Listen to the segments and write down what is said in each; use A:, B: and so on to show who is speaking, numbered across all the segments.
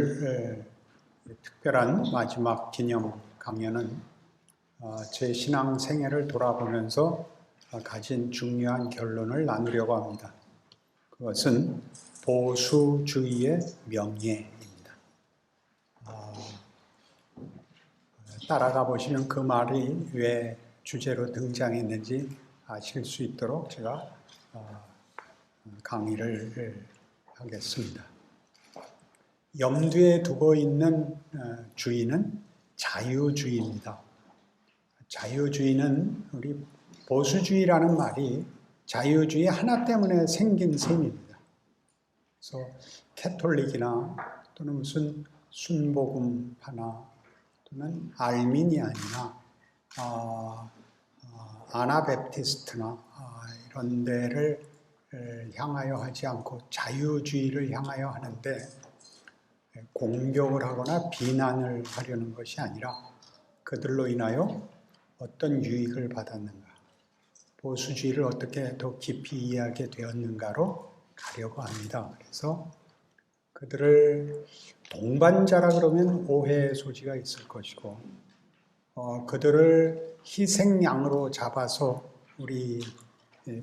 A: 오늘 특별한 마지막 기념 강연은 제 신앙 생애를 돌아보면서 가진 중요한 결론을 나누려고 합니다. 그것은 보수주의의 명예입니다. 따라가 보시면 그 말이 왜 주제로 등장했는지 아실 수 있도록 제가 강의를 하겠습니다. 염두에 두고 있는 주의는 자유주의입니다. 자유주의는 우리 보수주의라는 말이 자유주의 하나 때문에 생긴 셈입니다. 그래서 캐톨릭이나 또는 무슨 순복음파나 또는 알미니안이나 아나베프티스트나 이런 데를 향하여 하지 않고 자유주의를 향하여 하는데 공격을 하거나 비난을 하려는 것이 아니라 그들로 인하여 어떤 유익을 받았는가, 보수주의를 어떻게 더 깊이 이해하게 되었는가로 가려고 합니다. 그래서 그들을 동반자라 그러면 오해의 소지가 있을 것이고 그들을 희생양으로 잡아서 우리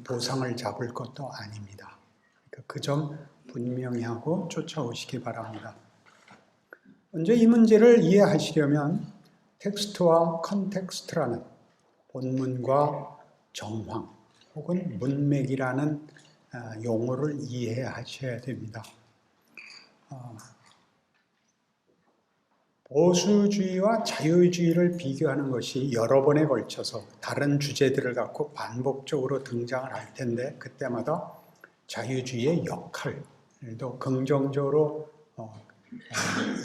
A: 보상을 잡을 것도 아닙니다. 그 점 분명히 하고 쫓아오시기 바랍니다. 먼저 이 문제를 이해하시려면 텍스트와 컨텍스트라는 본문과 정황 혹은 문맥이라는 용어를 이해하셔야 됩니다. 보수주의와 자유주의를 비교하는 것이 여러 번에 걸쳐서 다른 주제들을 갖고 반복적으로 등장을 할 텐데 그때마다 자유주의의 역할도 긍정적으로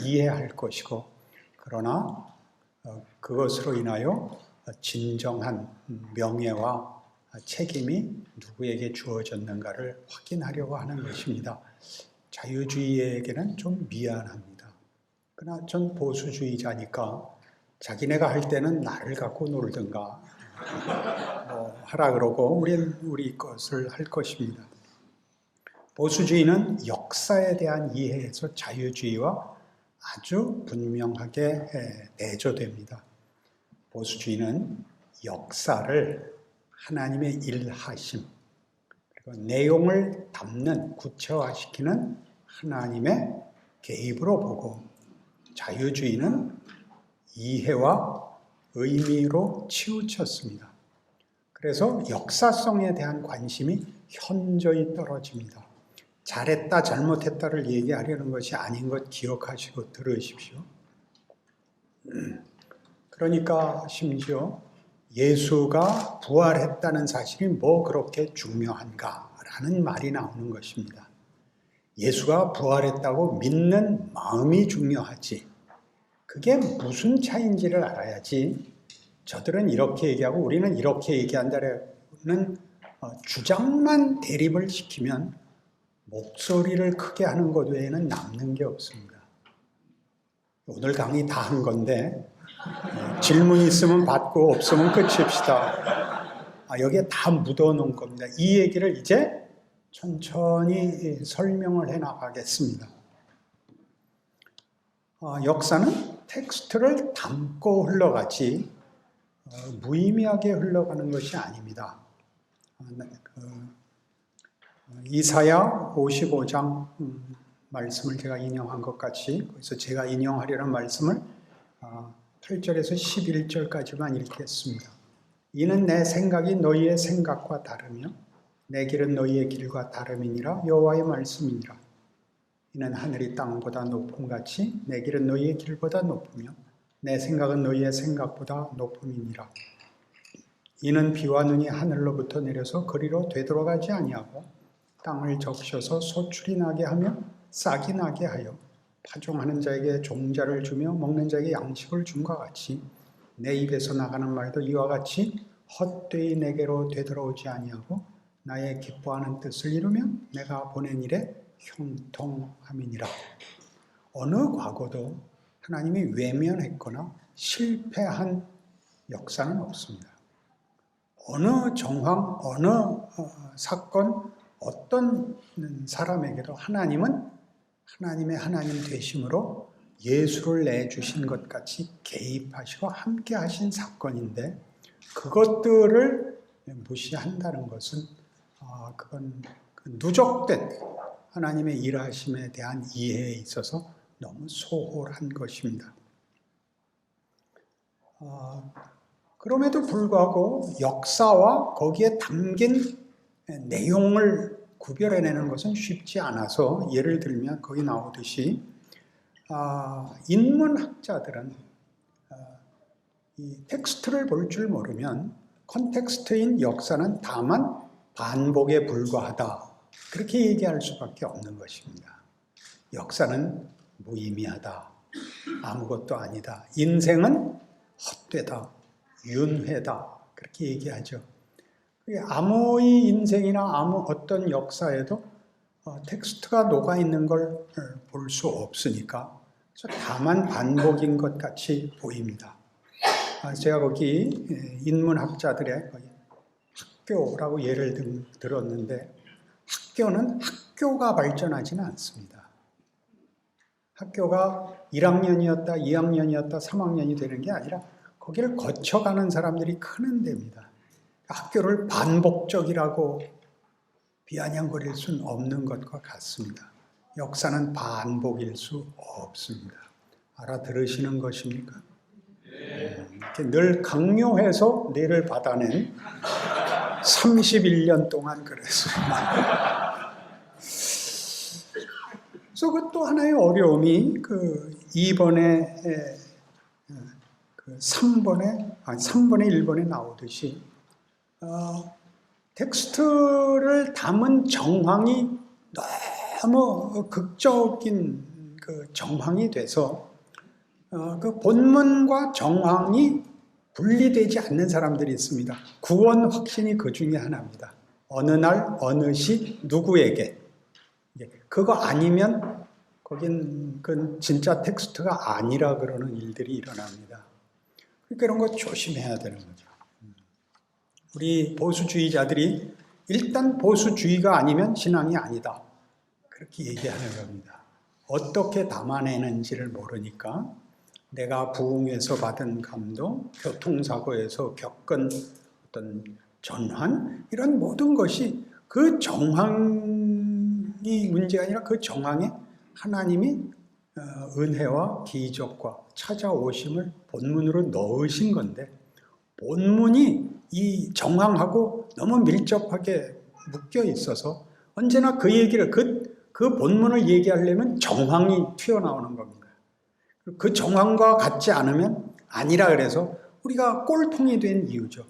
A: 이해할 것이고, 그러나 그것으로 인하여 진정한 명예와 책임이 누구에게 주어졌는가를 확인하려고 하는 것입니다. 자유주의에게는 좀 미안합니다. 그러나 전 보수주의자니까 자기네가 할 때는 나를 갖고 놀든가 하라 그러고 우리 것을 할 것입니다. 보수주의는 역사에 대한 이해에서 자유주의와 아주 분명하게 대조됩니다. 보수주의는 역사를 하나님의 일하심, 그리고 내용을 담는, 구체화시키는 하나님의 개입으로 보고, 자유주의는 이해와 의미로 치우쳤습니다. 그래서 역사성에 대한 관심이 현저히 떨어집니다. 잘했다, 잘못했다를 얘기하려는 것이 아닌 것 기억하시고 들으십시오. 그러니까 심지어 예수가 부활했다는 사실이 뭐 그렇게 중요한가라는 말이 나오는 것입니다. 예수가 부활했다고 믿는 마음이 중요하지, 그게 무슨 차이인지를 알아야지 저들은 이렇게 얘기하고 우리는 이렇게 얘기한다는 주장만 대립을 시키면 목소리를 크게 하는 것 외에는 남는 게 없습니다. 오늘 강의 다 한 건데 질문 있으면 받고 없으면 끝입시다. 여기에 다 묻어놓은 겁니다. 이 얘기를 이제 천천히 설명을 해나가겠습니다. 역사는 텍스트를 담고 흘러가지 무의미하게 흘러가는 것이 아닙니다. 이사야 55장 말씀을 제가 인용한 것 같이, 그래서 제가 인용하려는 말씀을 8절에서 11절까지만 읽겠습니다. 이는 내 생각이 너희의 생각과 다르며 내 길은 너희의 길과 다름이니라. 여호와의 말씀이니라. 이는 하늘이 땅보다 높음같이 내 길은 너희의 길보다 높으며 내 생각은 너희의 생각보다 높음이니라. 이는 비와 눈이 하늘로부터 내려서 그리로 되돌아가지 아니하고 땅을 적셔서 소출이 나게 하며 싹이 나게 하여 파종하는 자에게 종자를 주며 먹는 자에게 양식을 줌과 같이 내 입에서 나가는 말도 이와 같이 헛되이 내게로 되돌아오지 아니하고 나의 기뻐하는 뜻을 이루며 내가 보낸 일에 형통함이니라. 어느 과거도 하나님이 외면했거나 실패한 역사는 없습니다. 어느 정황, 어느 사건, 어떤 사람에게도 하나님은 하나님의 하나님 되심으로 예수를 내주신 것 같이 개입하시고 함께 하신 사건인데 그것들을 무시한다는 것은 그건 누적된 하나님의 일하심에 대한 이해에 있어서 너무 소홀한 것입니다. 그럼에도 불구하고 역사와 거기에 담긴 내용을 구별해내는 것은 쉽지 않아서 예를 들면 거기 나오듯이 인문학자들은 이 텍스트를 볼 줄 모르면 컨텍스트인 역사는 다만 반복에 불과하다. 그렇게 얘기할 수밖에 없는 것입니다. 역사는 무의미하다. 아무것도 아니다. 인생은 헛되다. 윤회다. 그렇게 얘기하죠. 아무의 인생이나 아무 어떤 역사에도 텍스트가 녹아있는 걸 볼 수 없으니까 다만 반복인 것 같이 보입니다. 제가 거기 인문학자들의 학교라고 예를 들었는데 학교는 학교가 발전하지는 않습니다. 학교가 1학년이었다, 2학년이었다, 3학년이 되는 게 아니라 거기를 거쳐가는 사람들이 크는 데입니다. 학교를 반복적이라고 비아냥거릴 수는 없는 것과 같습니다. 역사는 반복일 수 없습니다. 알아들으시는 것입니까? 늘 강요해서 뇌를 받아낸 31년 동안 그랬습니다. 그래서 그 또 하나의 어려움이 2번에 3번에 1번에 나오듯이 텍스트를 담은 정황이 너무 극적인 정황이 돼서 그 본문과 정황이 분리되지 않는 사람들이 있습니다. 구원 확신이 그 중에 하나입니다. 어느 날 어느 시 누구에게 그거 아니면 거긴 그 진짜 텍스트가 아니라 그러는 일들이 일어납니다. 그러니까 이런 거 조심해야 되는 거죠. 우리 보수주의자들이 일단 보수주의가 아니면 신앙이 아니다. 그렇게 얘기하는 겁니다. 어떻게 담아내는지를 모르니까 내가 부흥에서 받은 감동, 교통사고에서 겪은 어떤 전환, 이런 모든 것이 그 정황이 문제가 아니라 그 정황에 하나님이 은혜와 기적과 찾아오심을 본문으로 넣으신 건데 본문이 이 정황하고 너무 밀접하게 묶여 있어서 언제나 그 얘기를 그 본문을 얘기하려면 정황이 튀어나오는 겁니다. 그 정황과 같지 않으면 아니라 그래서 우리가 꼴통이 된 이유죠.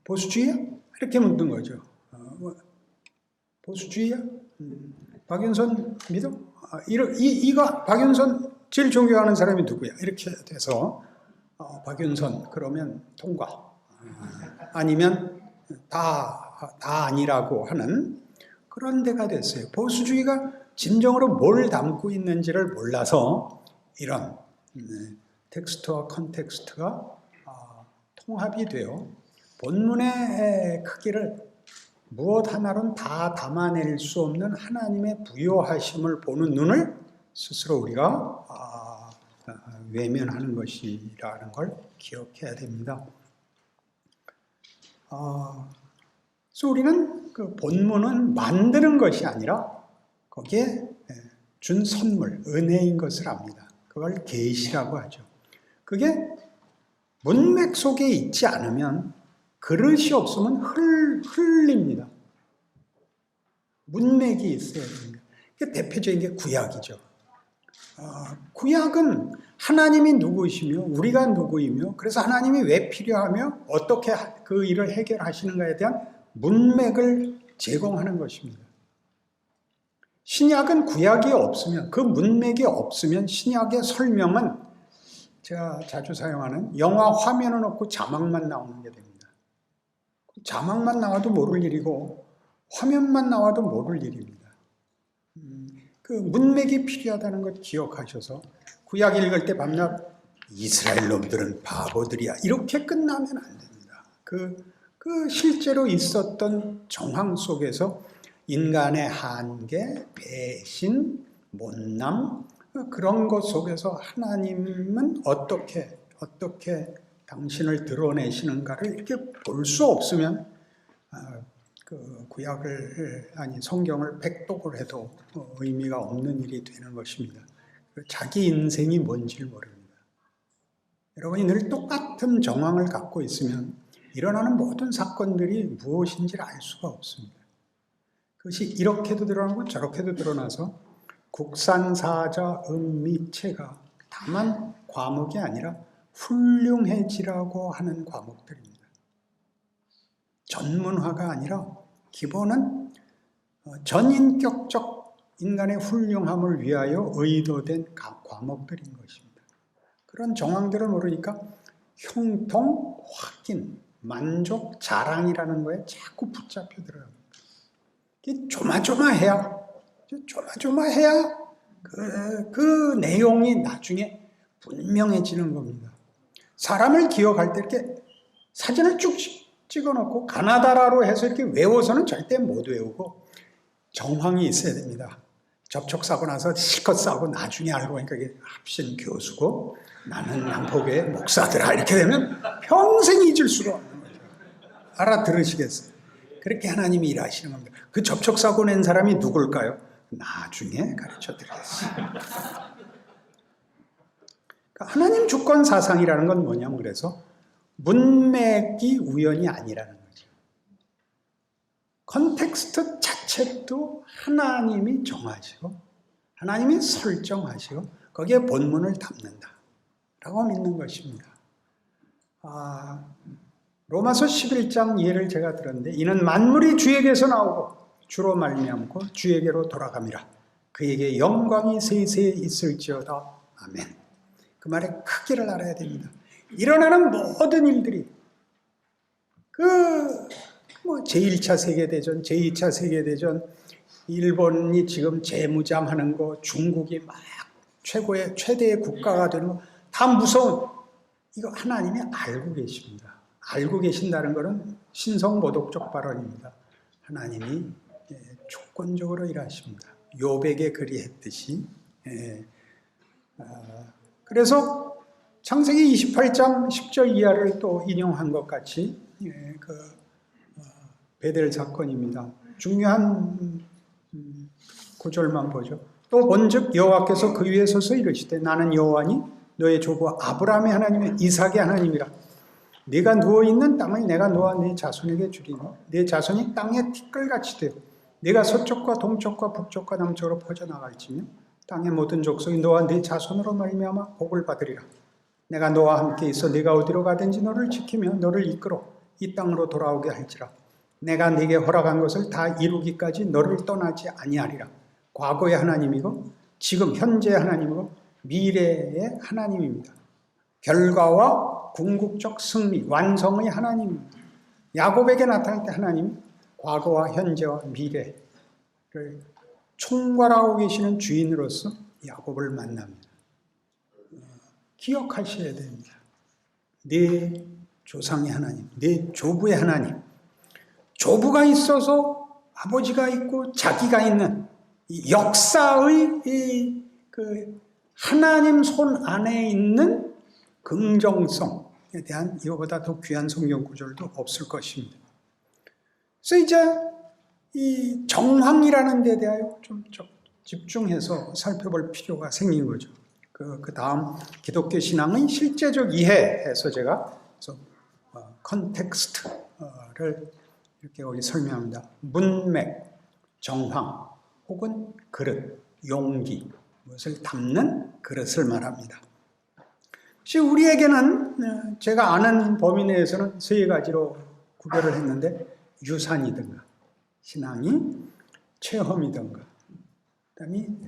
A: 보수주의야? 이렇게 묻는 거죠. 보수주의야? 박윤선 믿어? 이거 박윤선 제일 존경하는 사람이 누구야? 이렇게 돼서 박윤선 그러면 통과. 아니면 다 아니라고 하는 그런 데가 됐어요. 보수주의가 진정으로 뭘 담고 있는지를 몰라서 이런 텍스트와 컨텍스트가 통합이 되어 본문의 크기를 무엇 하나로는 다 담아낼 수 없는 하나님의 부요하심을 보는 눈을 스스로 우리가 외면하는 것이라는 걸 기억해야 됩니다. 그래서 우리는 그 본문은 만드는 것이 아니라 거기에 준 선물, 은혜인 것을 압니다. 그걸 계시라고 하죠. 그게 문맥 속에 있지 않으면 그릇이 없으면 흘립니다. 문맥이 있어야 됩니다. 대표적인 게 구약이죠. 구약은 하나님이 누구시며 우리가 누구이며 그래서 하나님이 왜 필요하며 어떻게 그 일을 해결하시는가에 대한 문맥을 제공하는 것입니다. 신약은 구약이 없으면 그 문맥이 없으면 신약의 설명은 제가 자주 사용하는 영화 화면은 없고 자막만 나오는 게 됩니다. 자막만 나와도 모를 일이고 화면만 나와도 모를 일입니다. 그 문맥이 필요하다는 것 기억하셔서 구약 읽을 때 밤낮 이스라엘 놈들은 바보들이야 이렇게 끝나면 안 됩니다. 그 실제로 있었던 정황 속에서 인간의 한계, 배신, 못남, 그런 것 속에서 하나님은 어떻게 당신을 드러내시는가를 이렇게 볼 수 없으면 그 구약을 성경을 백독을 해도 의미가 없는 일이 되는 것입니다. 자기 인생이 뭔지를 모릅니다. 여러분이 늘 똑같은 정황을 갖고 있으면 일어나는 모든 사건들이 무엇인지를 알 수가 없습니다. 그것이 이렇게도 드러나고 저렇게도 드러나서 국산사자 음미체가 다만 과목이 아니라 훌륭해지라고 하는 과목들입니다. 전문화가 아니라 기본은 전인격적 인간의 훌륭함을 위하여 의도된 과목들인 것입니다. 그런 정황들을 모르니까 형통, 확인, 만족, 자랑이라는 거에 자꾸 붙잡혀 들어갑니다. 조마조마해야 그 내용이 나중에 분명해지는 겁니다. 사람을 기억할 때 이렇게 사진을 쭉 찍어놓고 가나다라로 해서 이렇게 외워서는 절대 못 외우고 정황이 있어야 됩니다. 접촉사고 나서 실컷 싸고 나중에 알고 보니까 이게 합신 교수고 나는 남포교회 목사더라 이렇게 되면 평생 잊을 수가 없는 거죠. 알아들으시겠어요? 그렇게 하나님이 일하시는 겁니다. 그 접촉사고 낸 사람이 누굴까요? 나중에 가르쳐 드리겠습니다. 하나님 주권 사상이라는 건 뭐냐면 그래서 문맥이 우연이 아니라는 거죠. 컨텍스트 자체도 하나님이 정하시고 하나님이 설정하시고 거기에 본문을 담는다라고 믿는 것입니다. 로마서 11장 예를 제가 들었는데 이는 만물이 주에게서 나오고 주로 말미암고 주에게로 돌아감이라 그에게 영광이 세세에 있을지어다. 아멘. 그 말의 크기를 알아야 됩니다. 일어나는 모든 일들이 제1차 세계대전, 제2차 세계대전, 일본이 지금 재무장하는 거, 중국이 막 최대의 국가가 되는 거 다 무서운 이거 하나님이 알고 계십니다. 알고 계신다는 것은 신성모독적 발언입니다. 하나님이 주권적으로 일하십니다. 욥에게 그리했듯이. 그래서 창세기 28장 10절 이하를 또 인용한 것 같이 베델 사건입니다. 중요한 구절만 보죠. 또 본즉 여호와께서 그 위에 서서 이르시되 나는 여호와니 너의 조부 아브라함의 하나님의 이삭의 하나님이라. 네가 누워있는 땅을 내가 너와 네 자손에게 주리니 네 자손이 땅의 티끌같이 되어 네가 서쪽과 동쪽과 북쪽과 남쪽으로 퍼져나갈지며 땅의 모든 족속이 너와 네 자손으로 말미암아 복을 받으리라. 내가 너와 함께 있어 네가 어디로 가든지 너를 지키며 너를 이끌어 이 땅으로 돌아오게 할지라. 내가 네게 허락한 것을 다 이루기까지 너를 떠나지 아니하리라. 과거의 하나님이고 지금 현재의 하나님이고 미래의 하나님입니다. 결과와 궁극적 승리, 완성의 하나님입니다. 야곱에게 나타날 때 하나님이 과거와 현재와 미래를 총괄하고 계시는 주인으로서 야곱을 만납니다. 기억하셔야 됩니다. 네 조상의 하나님, 네 조부의 하나님. 조부가 있어서 아버지가 있고 자기가 있는 이 역사의 하나님 손 안에 있는 긍정성에 대한 이거보다 더 귀한 성경 구절도 없을 것입니다. 그래서 이제 이 정황이라는 데 대하여 좀 집중해서 살펴볼 필요가 생긴 거죠. 그 다음 기독교 신앙의 실제적 이해에서 제가 컨텍스트를 이렇게 여기 설명합니다. 문맥, 정황, 혹은 그릇, 용기, 무엇을 담는 그릇을 말합니다. 혹시 우리에게는 제가 아는 범위 내에서는 세 가지로 구별을 했는데 유산이든가 신앙이 체험이든가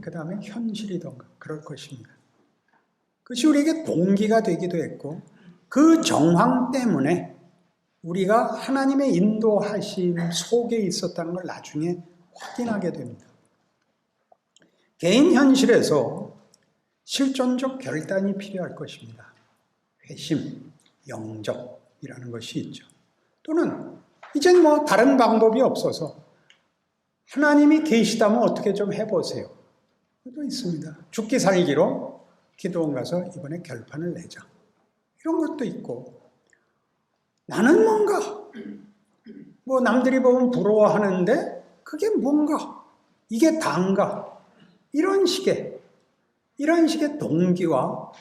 A: 그 다음에 현실이든가 그럴 것입니다. 그것이 우리에게 동기가 되기도 했고 그 정황 때문에 우리가 하나님의 인도하심 속에 있었다는 걸 나중에 확인하게 됩니다. 개인 현실에서 실존적 결단이 필요할 것입니다. 회심, 영접이라는 것이 있죠. 또는 이젠 다른 방법이 없어서 하나님이 계시다면 어떻게 좀 해보세요. 또 있습니다. 죽기 살기로 기도원 가서 이번에 결판을 내자. 이런 것도 있고, 나는 뭔가 남들이 보면 부러워하는데 그게 뭔가, 이게 다인가, 이런 식의 동기와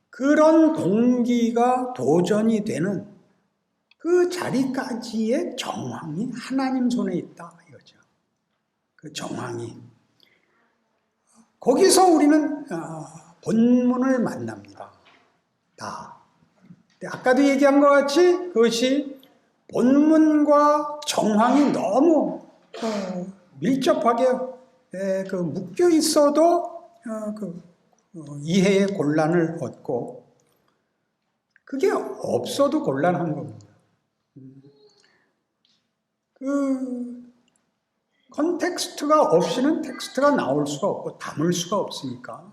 A: 그런 동기가 도전이 되는 그 자리까지의 정황이 하나님 손에 있다 이거죠. 그 정황이. 거기서 우리는 본문을 만납니다. 아까도 얘기한 것 같이 그것이 본문과 정황이 너무 밀접하게 묶여 있어도 이해의 곤란을 얻고, 그게 없어도 곤란한 겁니다. 컨텍스트가 없이는 텍스트가 나올 수가 없고 담을 수가 없으니까,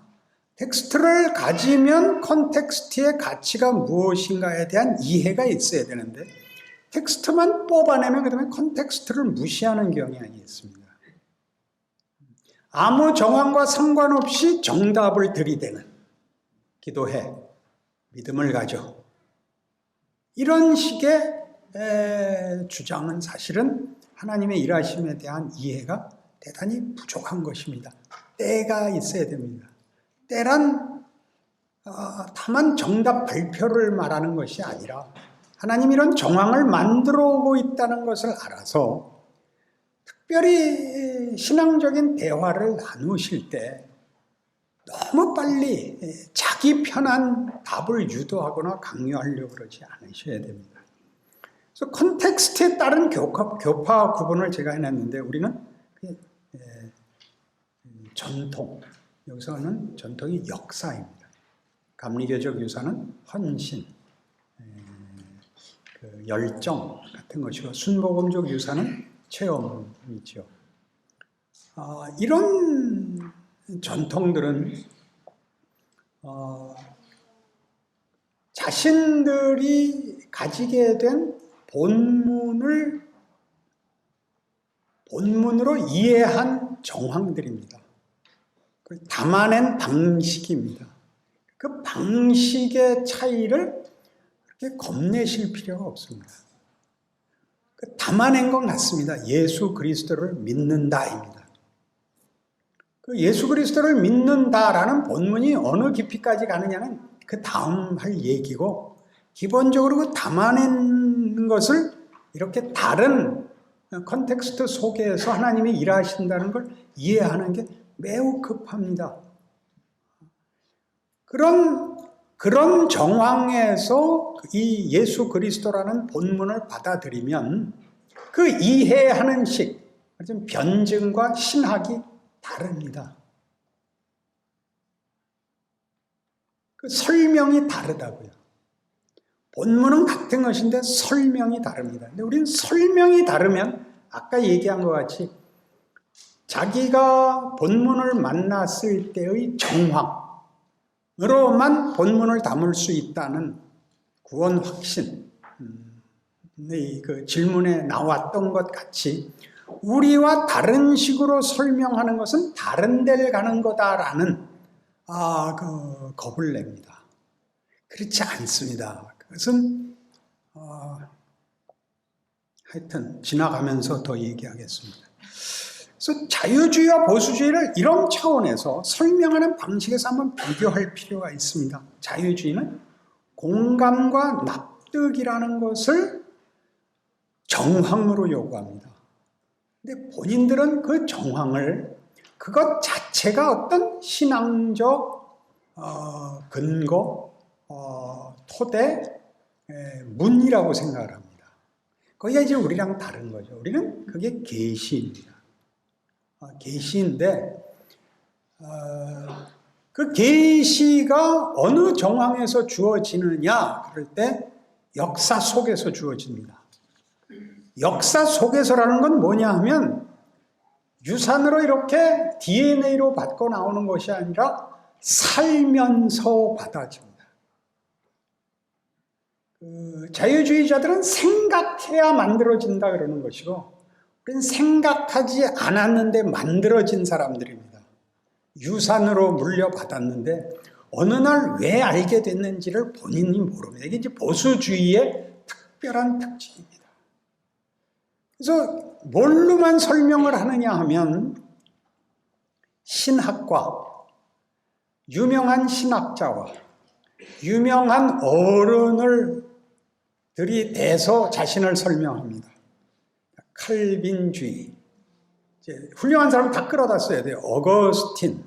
A: 텍스트를 가지면 컨텍스트의 가치가 무엇인가에 대한 이해가 있어야 되는데, 텍스트만 뽑아내면 그 다음에 컨텍스트를 무시하는 경향이 있습니다. 아무 정황과 상관없이 정답을 들이대는, 기도해, 믿음을 가져, 이런 식의 주장은 사실은 하나님의 일하심에 대한 이해가 대단히 부족한 것입니다. 때가 있어야 됩니다. 때란 다만 정답 발표를 말하는 것이 아니라 하나님이 이런 정황을 만들어 오고 있다는 것을 알아서 특별히 신앙적인 대화를 나누실 때 너무 빨리 자기 편한 답을 유도하거나 강요하려고 그러지 않으셔야 됩니다. 그래서 컨텍스트에 따른 교파 구분을 제가 해놨는데, 우리는 전통, 여기서는 전통이 역사입니다. 감리교적 유사는 헌신, 열정 같은 것이고, 순복음적 유사는 체험이죠. 이런 전통들은 자신들이 가지게 된 본문으로 이해한 정황들입니다. 그걸 담아낸 방식입니다. 그 방식의 차이를 그렇게 겁내실 필요가 없습니다. 담아낸 건 같습니다. 예수 그리스도를 믿는다입니다. 그 예수 그리스도를 믿는다라는 본문이 어느 깊이까지 가느냐는 그 다음 할 얘기고, 기본적으로 그 담아낸 것을 이렇게 다른 컨텍스트 속에서 하나님이 일하신다는 걸 이해하는 게 매우 급합니다. 그런 정황에서 이 예수 그리스도라는 본문을 받아들이면 그 이해하는 식, 변증과 신학이 다릅니다. 그 설명이 다르다고요. 본문은 같은 것인데 설명이 다릅니다. 근데 우리는 설명이 다르면 아까 얘기한 것 같이 자기가 본문을 만났을 때의 정황으로만 본문을 담을 수 있다는 구원 확신, 그 질문에 나왔던 것 같이 우리와 다른 식으로 설명하는 것은 다른 데를 가는 거다라는 겁을 냅니다. 그렇지 않습니다. 그것은 하여튼 지나가면서 더 얘기하겠습니다. 그래서 자유주의와 보수주의를 이런 차원에서 설명하는 방식에서 한번 비교할 필요가 있습니다. 자유주의는 공감과 납득이라는 것을 정황으로 요구합니다. 근데 본인들은 그 정황을, 그것 자체가 어떤 신앙적 근거, 토대, 문이라고 생각을 합니다. 거기가 이제 우리랑 다른 거죠. 우리는 그게 계시입니다. 계시인데 그 계시가 어느 정황에서 주어지느냐 그럴 때 역사 속에서 주어집니다. 역사 속에서라는 건 뭐냐 하면 유산으로 이렇게 DNA로 받고 나오는 것이 아니라 살면서 받아집니다. 자유주의자들은 생각해야 만들어진다 그러는 것이고, 우리는 생각하지 않았는데 만들어진 사람들입니다. 유산으로 물려받았는데 어느 날 왜 알게 됐는지를 본인이 모릅니다. 이게 이제 보수주의의 특별한 특징입니다. 그래서 뭘로만 설명을 하느냐 하면 신학과, 유명한 신학자와 유명한 어른을 들이대서 자신을 설명합니다. 칼빈주의. 이제 훌륭한 사람 다 끌어다 써야 돼요. 어거스틴.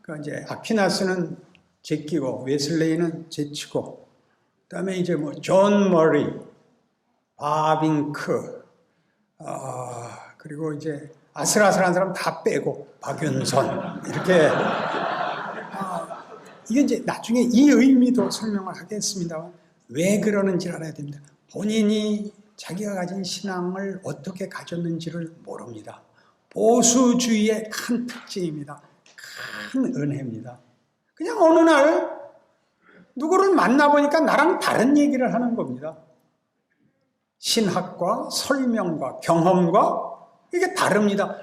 A: 그러니까 이제 아퀴나스는 제끼고 웨슬레이는 제치고, 그다음에 이제 뭐 존 머리, 바빙크, 그리고 이제 아슬아슬한 사람 다 빼고 박윤선 이렇게. 이게 이제 나중에 이 의미도 설명을 하겠습니다만 왜 그러는지 알아야 됩니다. 본인이 자기가 가진 신앙을 어떻게 가졌는지를 모릅니다. 보수주의의 큰 특징입니다. 큰 은혜입니다. 그냥 어느 날 누구를 만나보니까 나랑 다른 얘기를 하는 겁니다. 신학과 설명과 경험과 이게 다릅니다.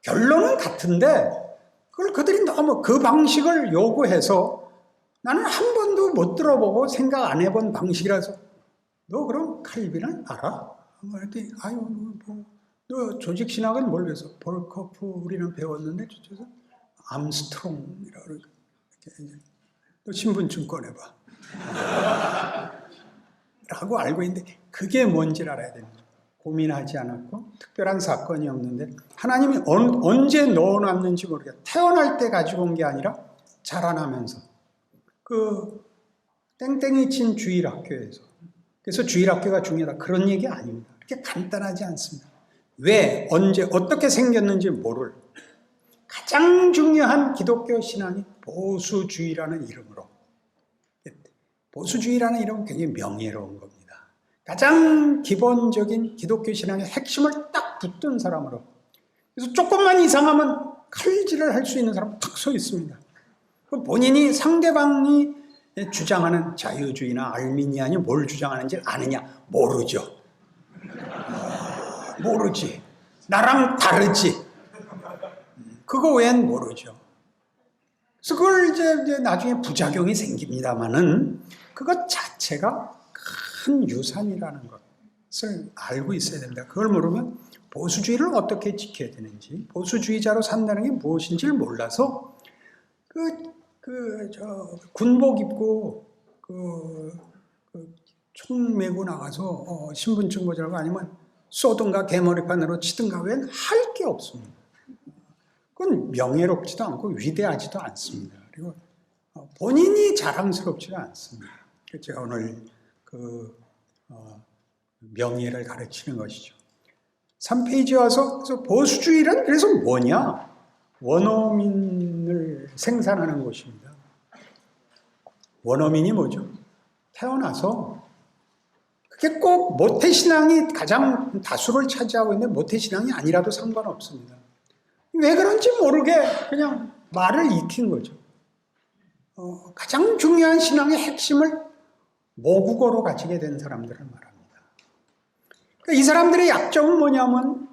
A: 결론은 같은데 그걸 그들이 너무 그 방식을 요구해서 나는 한 번도 못 들어보고 생각 안 해본 방식이라서 너 그럼 칼빈을 알아? 그랬더니 아유 너 조직신학은 뭘 배웠어? 볼커프 우리는 배웠는데 저쪽에서 암스트롱이라고 이렇게 너 신분증 꺼내봐 라고 알고 있는데 그게 뭔지를 알아야 됩니다. 고민하지 않았고 특별한 사건이 없는데 하나님이 언제 넣어놨는지 모르겠어요. 태어날 때 가지고 온 게 아니라 자라나면서 그 땡땡이 친 주일학교에서. 그래서 주일학교가 중요하다 그런 얘기 아닙니다. 그렇게 간단하지 않습니다. 왜 언제 어떻게 생겼는지 모를 가장 중요한 기독교 신앙이 보수주의라는 이름으로. 보수주의라는 이름은 굉장히 명예로운 겁니다. 가장 기본적인 기독교 신앙의 핵심을 딱 붙든 사람으로. 그래서 조금만 이상하면 칼질을 할 수 있는 사람 딱 서 있습니다. 본인이 상대방이 주장하는 자유주의나 알미니안이 뭘 주장하는지 아느냐? 모르죠. 모르지. 나랑 다르지. 그거 외엔 모르죠. 그래서 그걸 이제 나중에 부작용이 생깁니다만은 그것 자체가 큰 유산이라는 것을 알고 있어야 됩니다. 그걸 모르면 보수주의를 어떻게 지켜야 되는지, 보수주의자로 산다는 게 무엇인지를 몰라서 군복 입고 총 메고 나가서 신분증 보자고 아니면 쏘든가 개머리판으로 치든가 외엔 할 게 없습니다. 그건 명예롭지도 않고 위대하지도 않습니다. 그리고 본인이 자랑스럽지가 않습니다. 제가 오늘 명예를 가르치는 것이죠. 3페이지 와서 그래서 보수주의란 그래서 뭐냐? 원어민을 생산하는 곳입니다. 원어민이 뭐죠? 태어나서 그게 꼭 모태신앙이 가장 다수를 차지하고 있는데 모태신앙이 아니라도 상관없습니다. 왜 그런지 모르게 그냥 말을 익힌 거죠. 가장 중요한 신앙의 핵심을 모국어로 가지게 된 사람들을 말합니다. 그러니까 이 사람들의 약점은 뭐냐면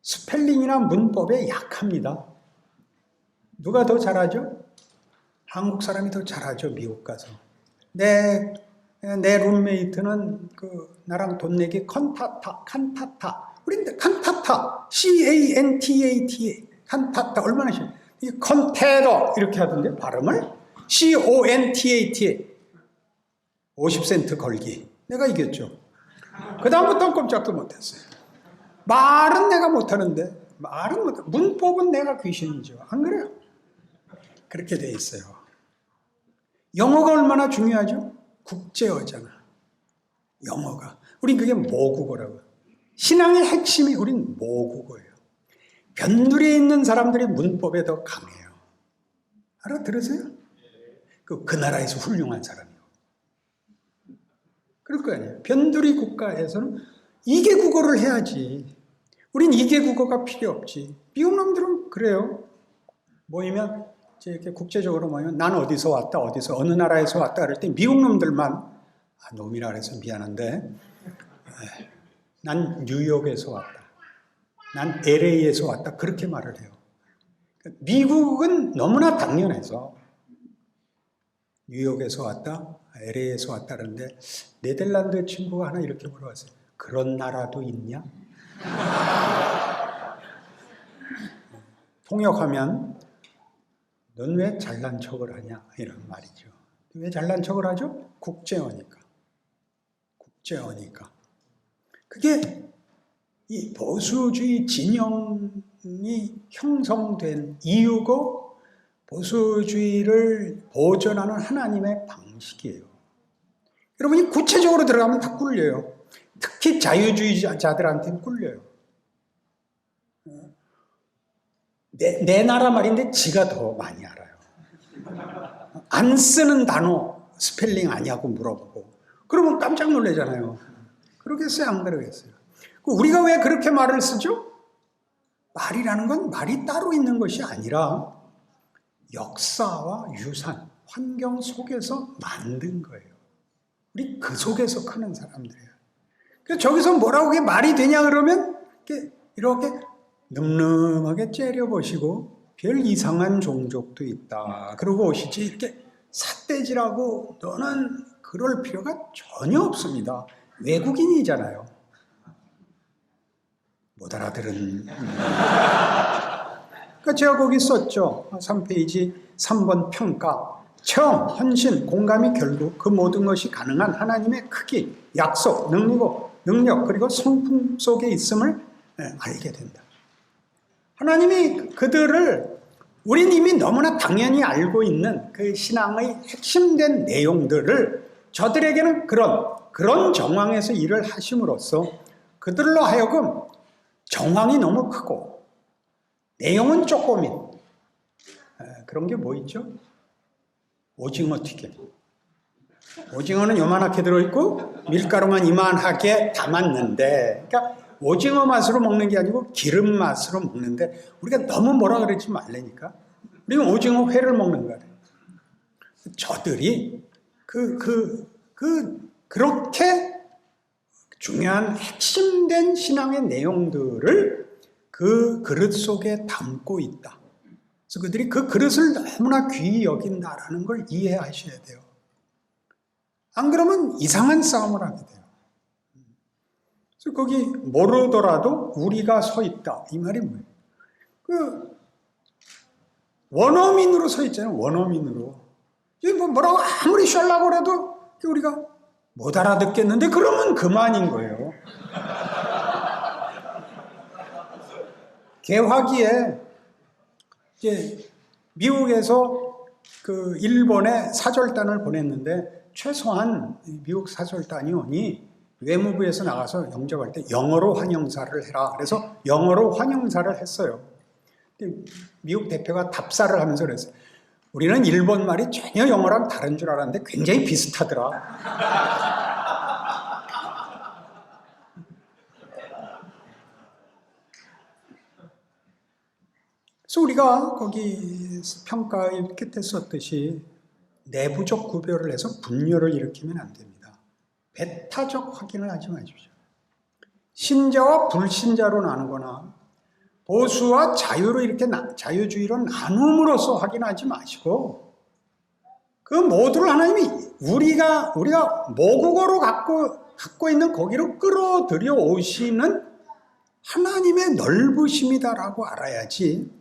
A: 스펠링이나 문법에 약합니다. 누가 더 잘하죠? 한국 사람이 더 잘하죠. 미국 가서. 내 룸메이트는 나랑 돈 내기 칸타타. 우린 칸타타. C-A-N-T-A-T-A. 칸타타. 얼마나 쉬워. 이 컨테더. 이렇게 하던데, 발음을. C-O-N-T-A-T-A. 50센트 걸기. 내가 이겼죠. 그다음부터는 꼼짝도 못했어요. 말은 내가 못하는데, 문법은 내가 귀신이죠. 안 그래요? 그렇게 돼 있어요. 영어가 얼마나 중요하죠? 국제어잖아. 영어가. 우린 그게 모국어라고요. 신앙의 핵심이 우린 모국어예요. 변두리에 있는 사람들이 문법에 더 강해요. 알아들으세요? 그 나라에서 훌륭한 사람이요. 그럴 거 아니에요. 변두리 국가에서는 2개 국어를 해야지. 우린 2개 국어가 필요 없지. 미국 놈들은 그래요. 모이면 이렇게 국제적으로 모이면 난 어디서 왔다, 어느 나라에서 왔다 그럴 때 미국 놈들만 놈이라 그래서 미안한데 난 뉴욕에서 왔다. 난 LA에서 왔다. 그렇게 말을 해요. 미국은 너무나 당연해서 뉴욕에서 왔다, LA에서 왔다 그러는데 네덜란드 친구가 하나 이렇게 물어봤어요. 그런 나라도 있냐? 통역하면 넌 왜 잘난 척을 하냐? 이런 말이죠. 왜 잘난 척을 하죠? 국제어니까. 국제어니까. 그게 이 보수주의 진영이 형성된 이유고 보수주의를 보존하는 하나님의 방식이에요. 여러분이 구체적으로 들어가면 다 꿀려요. 특히 자유주의자들한테는 꿀려요. 내 나라 말인데 지가 더 많이 알아요. 안 쓰는 단어 스펠링 아니냐고 물어보고 그러면 깜짝 놀라잖아요. 그러겠어요? 안 그러겠어요? 우리가 왜 그렇게 말을 쓰죠? 말이라는 건 말이 따로 있는 것이 아니라 역사와 유산, 환경 속에서 만든 거예요. 우리 그 속에서 크는 사람들이에요. 그래서 저기서 뭐라고 그게 말이 되냐 그러면 이렇게 늠름하게 째려보시고 별 이상한 종족도 있다. 그러고 오시지 이렇게 삿대질하고 너는 그럴 필요가 전혀 없습니다. 외국인이잖아요. 못 알아들은. 그러니까 제가 거기 썼죠. 3페이지 3번 평가. 체험, 헌신, 공감이 결국 그 모든 것이 가능한 하나님의 크기, 약속, 능력 그리고 성품 속에 있음을 알게 된다. 하나님이 그들을 우린 이미 너무나 당연히 알고 있는 그 신앙의 핵심된 내용들을 저들에게는 그런 정황에서 일을 하심으로써 그들로 하여금 정황이 너무 크고 내용은 조금인 그런 게 뭐 있죠? 오징어 튀김. 오징어는 요만하게 들어있고 밀가루만 이만하게 담았는데 그러니까 오징어 맛으로 먹는 게 아니고 기름 맛으로 먹는데 우리가 너무 뭐라 그러지 말라니까. 우리는 오징어 회를 먹는 거예요. 저들이 그렇게 중요한 핵심된 신앙의 내용들을 그 그릇 속에 담고 있다. 그래서 그들이 그 그릇을 너무나 귀히 여긴다라는 걸 이해하셔야 돼요. 안 그러면 이상한 싸움을 하게 돼요. 그래서 거기 모르더라도 우리가 서 있다. 이 말이 뭐예요? 그 원어민으로 서 있잖아요. 원어민으로. 뭐라고 아무리 쉬려고 해도 우리가 못 알아듣겠는데 그러면 그만인 거예요. 개화기에 이제 미국에서 그 일본에 사절단을 보냈는데 최소한 미국 사절단이 오니 외무부에서 나가서 영접할 때 영어로 환영사를 해라. 그래서 영어로 환영사를 했어요. 미국 대표가 답사를 하면서 그랬어요. 우리는 일본 말이 전혀 영어랑 다른 줄 알았는데 굉장히 비슷하더라. 그래서 우리가 거기 평가의 끝에 썼듯이 내부적 구별을 해서 분열을 일으키면 안 됩니다. 배타적 확인을 하지 마십시오. 신자와 불신자로 나누거나 보수와 자유로 이렇게 자유주의로 나눔으로써 확인하지 마시고 그 모두를 하나님이 우리가 모국어로 갖고 있는 거기로 끌어들여 오시는 하나님의 넓으심이다라고 알아야지.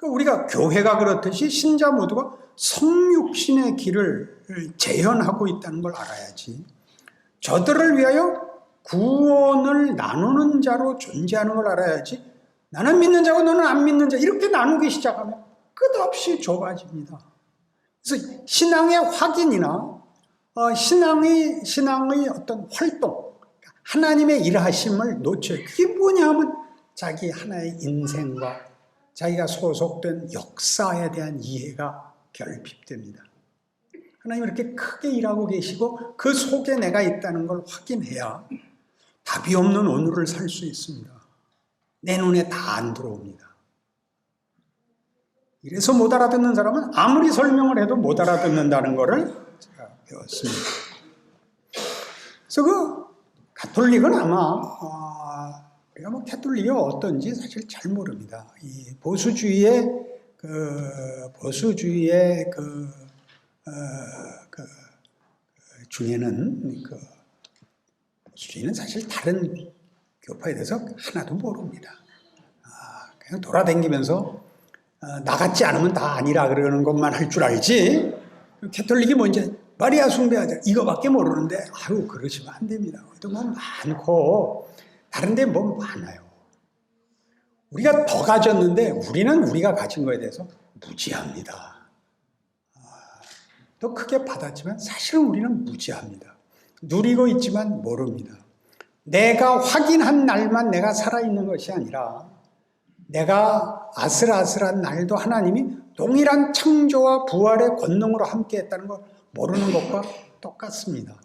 A: 우리가 교회가 그렇듯이 신자 모두가 성육신의 길을 재현하고 있다는 걸 알아야지. 저들을 위하여 구원을 나누는 자로 존재하는 걸 알아야지. 나는 믿는 자고 너는 안 믿는 자 이렇게 나누기 시작하면 끝없이 좁아집니다. 그래서 신앙의 확인이나 신앙의 어떤 활동, 하나님의 일하심을 놓쳐요. 그게 뭐냐 하면 자기 하나의 인생과 자기가 소속된 역사에 대한 이해가 결핍됩니다. 하나님이 이렇게 크게 일하고 계시고 그 속에 내가 있다는 걸 확인해야 답이 없는 오늘을 살 수 있습니다. 내 눈에 다 안 들어옵니다. 이래서 못 알아듣는 사람은 아무리 설명을 해도 못 알아듣는다는 것을 제가 배웠습니다. 그래서 가톨릭은 아마 우리가 캐톨릭이 어떤지 사실 잘 모릅니다. 이 보수주의의 보수주의의 중에는 보수주의는 사실 다른 교파에 대해서 하나도 모릅니다. 그냥 돌아다니면서 나 같지 않으면 다 아니라 그러는 것만 할 줄 알지. 캐톨릭이 뭔지 마리아 숭배하자 이거밖에 모르는데 아유 그러시면 안 됩니다. 또 뭐 많고 다른데 뭐 많아요. 우리가 더 가졌는데 우리는 우리가 가진 거에 대해서 무지합니다. 더 크게 받았지만 사실은 우리는 무지합니다. 누리고 있지만 모릅니다. 내가 확인한 날만 내가 살아있는 것이 아니라 내가 아슬아슬한 날도 하나님이 동일한 창조와 부활의 권능으로 함께했다는 걸 모르는 것과 똑같습니다.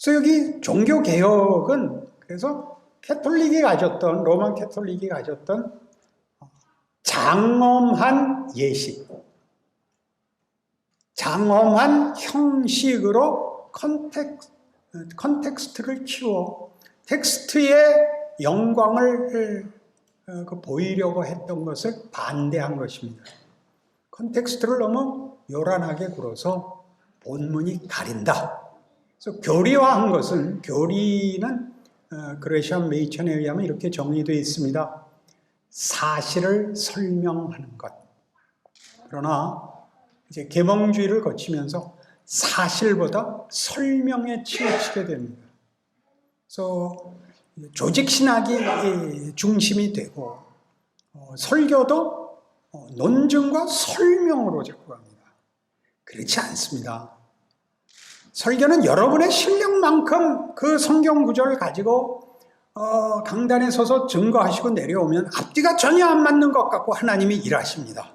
A: 그래서 여기 종교개혁은 그래서 캐톨릭이 가졌던 로만 캐톨릭이 가졌던 장엄한 예식, 장엄한 형식으로 컨텍스트를 키워 텍스트의 영광을 보이려고 했던 것을 반대한 것입니다. 컨텍스트를 너무 요란하게 굴어서 본문이 가린다. 그래서 교리화한 것은 교리는 그레시안 메이천에 의하면 이렇게 정의되어 있습니다. 사실을 설명하는 것. 그러나 이제 계몽주의를 거치면서 사실보다 설명에 치우치게 됩니다. 그래서 조직신학이 중심이 되고 설교도 논증과 설명으로 자꾸 갑니다. 그렇지 않습니다. 설교는 여러분의 실력만큼 그 성경 구절을 가지고 강단에 서서 증거하시고 내려오면 앞뒤가 전혀 안 맞는 것 같고 하나님이 일하십니다.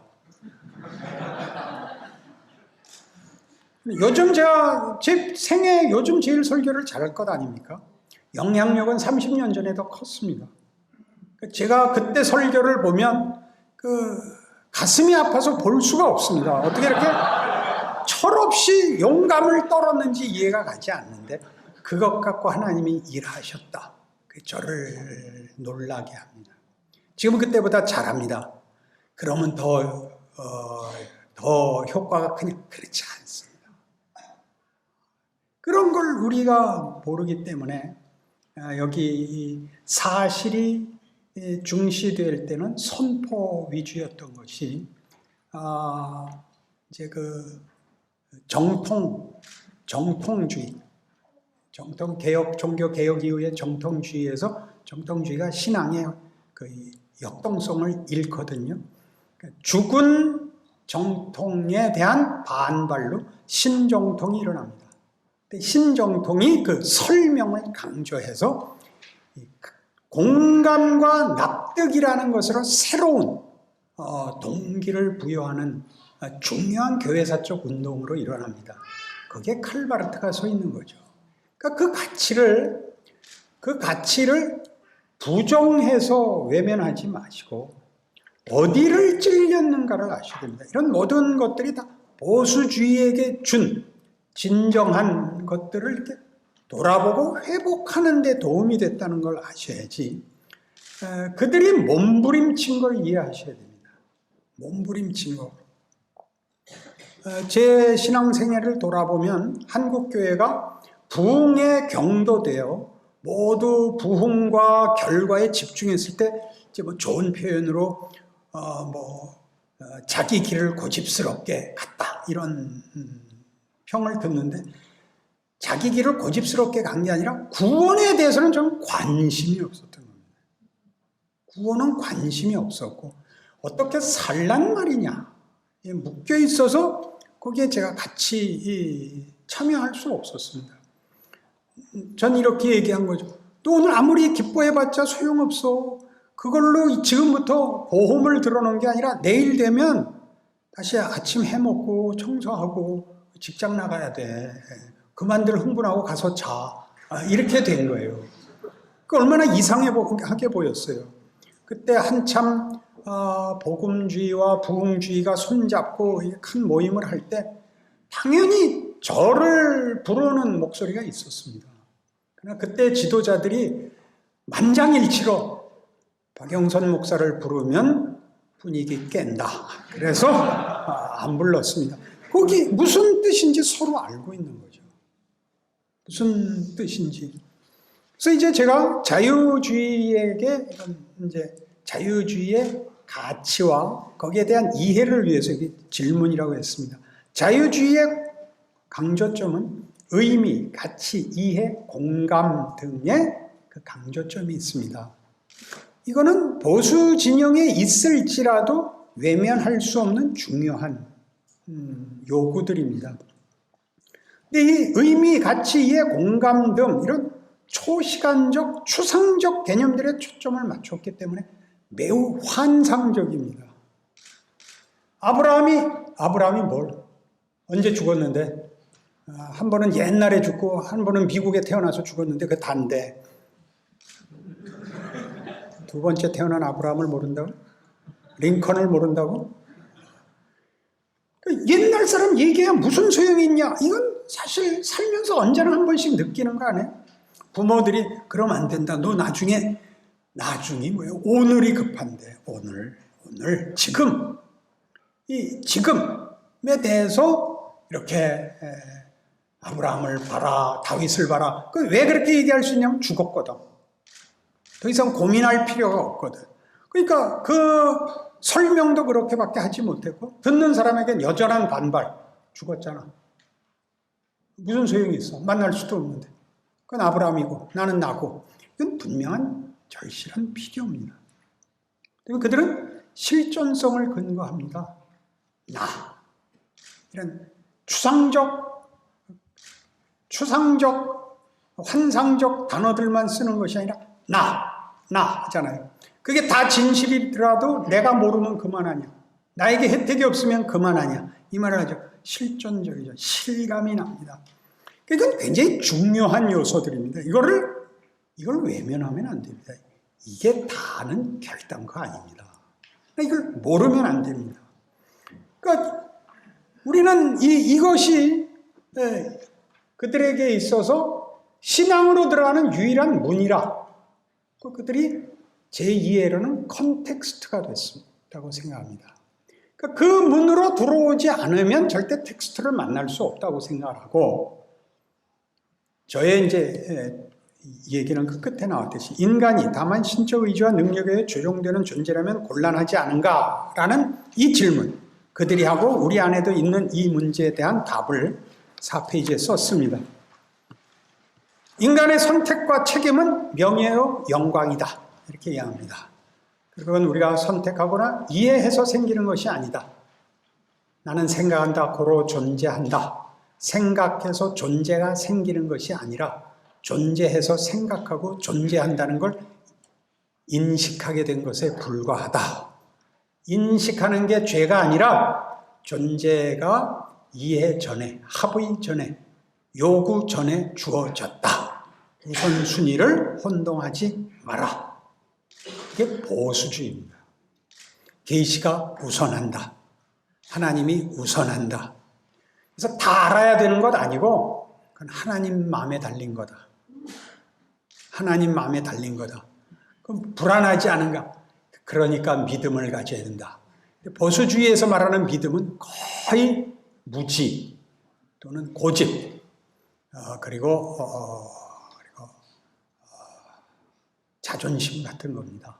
A: 요즘 제가 제 생애 요즘 제일 설교를 잘할 것 아닙니까? 영향력은 30년 전에 더 컸습니다. 제가 그때 설교를 보면 가슴이 아파서 볼 수가 없습니다. 어떻게 이렇게 철없이 용감을 떨었는지 이해가 가지 않는데 그것 갖고 하나님이 일하셨다. 저를 놀라게 합니다. 지금은 그때보다 잘합니다. 그러면 더 효과가 그냥 그렇지 않습니다. 그런 걸 우리가 모르기 때문에 여기 사실이 중시될 때는 선포 위주였던 것이 이제 정통주의, 종교 개혁 이후의 정통주의에서 정통주의가 신앙의 역동성을 잃거든요. 죽은 정통에 대한 반발로 신정통이 일어납니다. 신정통이 설명을 강조해서 공감과 납득이라는 것으로 새로운 동기를 부여하는 중요한 교회사적 운동으로 일어납니다. 거기에 칼바르트가 서 있는 거죠. 그러니까 그 가치를 부정해서 외면하지 마시고 어디를 찔렸는가를 아셔야 됩니다. 이런 모든 것들이 다 보수주의에게 준 진정한 것들을 이렇게 돌아보고 회복하는 데 도움이 됐다는 걸 아셔야지 그들이 몸부림친 걸 이해하셔야 됩니다. 몸부림친 거. 제 신앙생애를 돌아보면 한국교회가 부흥에 경도되어 모두 부흥과 결과에 집중했을 때 이제 좋은 표현으로 자기 길을 고집스럽게 갔다 이런 평을 듣는데 자기 길을 고집스럽게 간 게 아니라 구원에 대해서는 좀 관심이 없었던 겁니다. 구원은 관심이 없었고 어떻게 살란 말이냐 묶여 있어서 거기에 제가 같이 참여할 수 없었습니다. 전 이렇게 얘기한 거죠. 또 오늘 아무리 기뻐해봤자 소용없어. 그걸로 지금부터 보험을 들어놓은 게 아니라 내일 되면 다시 아침 해먹고 청소하고 직장 나가야 돼. 그만들 흥분하고 가서 자. 이렇게 된 거예요. 그 얼마나 이상하게 보였어요. 그때 한참 복음주의와 부흥주의가 손잡고 큰 모임을 할 때 당연히 저를 부르는 목소리가 있었습니다. 그러나 그때 지도자들이 만장일치로 박영선 목사를 부르면 분위기 깬다. 그래서 안 불렀습니다. 거기 무슨 뜻인지 서로 알고 있는 거죠. 무슨 뜻인지. 그래서 이제 제가 자유주의에게 이제 자유주의의 가치와 거기에 대한 이해를 위해서 질문이라고 했습니다. 자유주의의 강조점은 의미, 가치, 이해, 공감 등의 그 강조점이 있습니다. 이거는 보수 진영에 있을지라도 외면할 수 없는 중요한 요구들입니다. 근데 이 의미, 가치, 이해, 공감 등 이런 초시간적, 추상적 개념들에 초점을 맞췄기 때문에 매우 환상적입니다. 아브라함이 뭘? 언제 죽었는데? 한 번은 옛날에 죽고 한 번은 미국에 태어나서 죽었는데 그 단데 두 번째 태어난 아브라함을 모른다고? 링컨을 모른다고? 옛날 사람 얘기해야 무슨 소용이 있냐? 이건 사실 살면서 언제나 한 번씩 느끼는 거 아니에요? 부모들이 그러면 안 된다. 너 나중이 뭐예요? 오늘이 급한데 오늘 지금 이 지금에 대해서 이렇게 아브라함을 봐라, 다윗을 봐라. 왜 그렇게 얘기할 수 있냐면 죽었거든. 더 이상 고민할 필요가 없거든. 그러니까 그 설명도 그렇게밖에 하지 못했고 듣는 사람에겐 여전한 반발. 죽었잖아. 무슨 소용이 있어? 만날 수도 없는데. 그건 아브라함이고 나는 나고. 이건 분명한 절실한 필요입니다. 그리고 그들은 실존성을 근거합니다. 이런 추상적, 환상적 단어들만 쓰는 것이 아니라 나 하잖아요. 그게 다 진실이더라도 내가 모르면 그만하냐. 나에게 혜택이 없으면 그만하냐. 이 말을 하죠. 실존적이죠. 실감이 납니다. 이건 굉장히 중요한 요소들입니다. 이걸 외면하면 안 됩니다. 이게 다는 결단거 아닙니다. 이걸 모르면 안 됩니다. 그러니까 우리는 이것이 그들에게 있어서 신앙으로 들어가는 유일한 문이라 그들이 제 이해로는 컨텍스트가 됐다고 생각합니다. 그러니까 그 문으로 들어오지 않으면 절대 텍스트를 만날 수 없다고 생각하고 저의 이제 얘기는 그 끝에 나왔듯이 인간이 다만 신적 의지와 능력에 조종되는 존재라면 곤란하지 않은가라는 이 질문 그들이 하고 우리 안에도 있는 이 문제에 대한 답을 4페이지에 썼습니다. 인간의 선택과 책임은 명예요 영광이다 이렇게 이해합니다. 그건 우리가 선택하거나 이해해서 생기는 것이 아니다. 나는 생각한다 고로 존재한다. 생각해서 존재가 생기는 것이 아니라 존재해서 생각하고 존재한다는 걸 인식하게 된 것에 불과하다. 인식하는 게 죄가 아니라 존재가 이해 전에, 합의 전에, 요구 전에 주어졌다. 우선순위를 혼동하지 마라. 이게 보수주의입니다. 계시가 우선한다. 하나님이 우선한다. 그래서 다 알아야 되는 것 아니고 그건 하나님 마음에 달린 거다. 하나님 마음에 달린 거다. 그럼 불안하지 않은가? 그러니까 믿음을 가져야 된다. 보수주의에서 말하는 믿음은 거의 무지 또는 고집 그리고 자존심 같은 겁니다.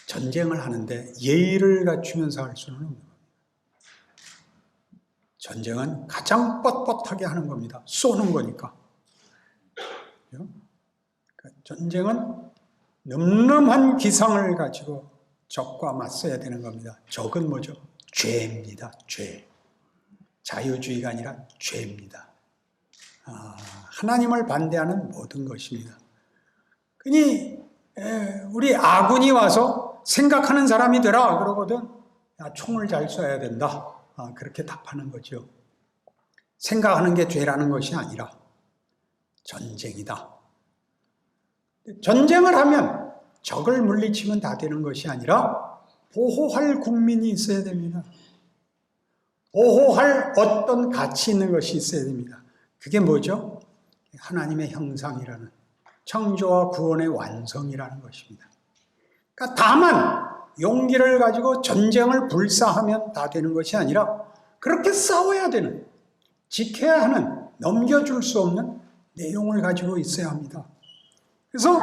A: 전쟁을 하는데 예의를 갖추면서 할 수는 없는 겁니다. 전쟁은 가장 뻣뻣하게 하는 겁니다. 쏘는 거니까. 전쟁은 늠름한 기상을 가지고 적과 맞서야 되는 겁니다. 적은 뭐죠? 죄입니다. 죄. 자유주의가 아니라 죄입니다. 하나님을 반대하는 모든 것입니다. 그니 우리 아군이 와서 생각하는 사람이 되라 그러거든. 야, 총을 잘 쏴야 된다. 그렇게 답하는 거죠. 생각하는 게 죄라는 것이 아니라 전쟁이다. 전쟁을 하면 적을 물리치면 다 되는 것이 아니라 보호할 국민이 있어야 됩니다. 보호할 어떤 가치 있는 것이 있어야 됩니다. 그게 뭐죠? 하나님의 형상이라는 창조와 구원의 완성이라는 것입니다. 그러니까 다만 용기를 가지고 전쟁을 불사하면 다 되는 것이 아니라 그렇게 싸워야 되는, 지켜야 하는, 넘겨줄 수 없는 내용을 가지고 있어야 합니다. 그래서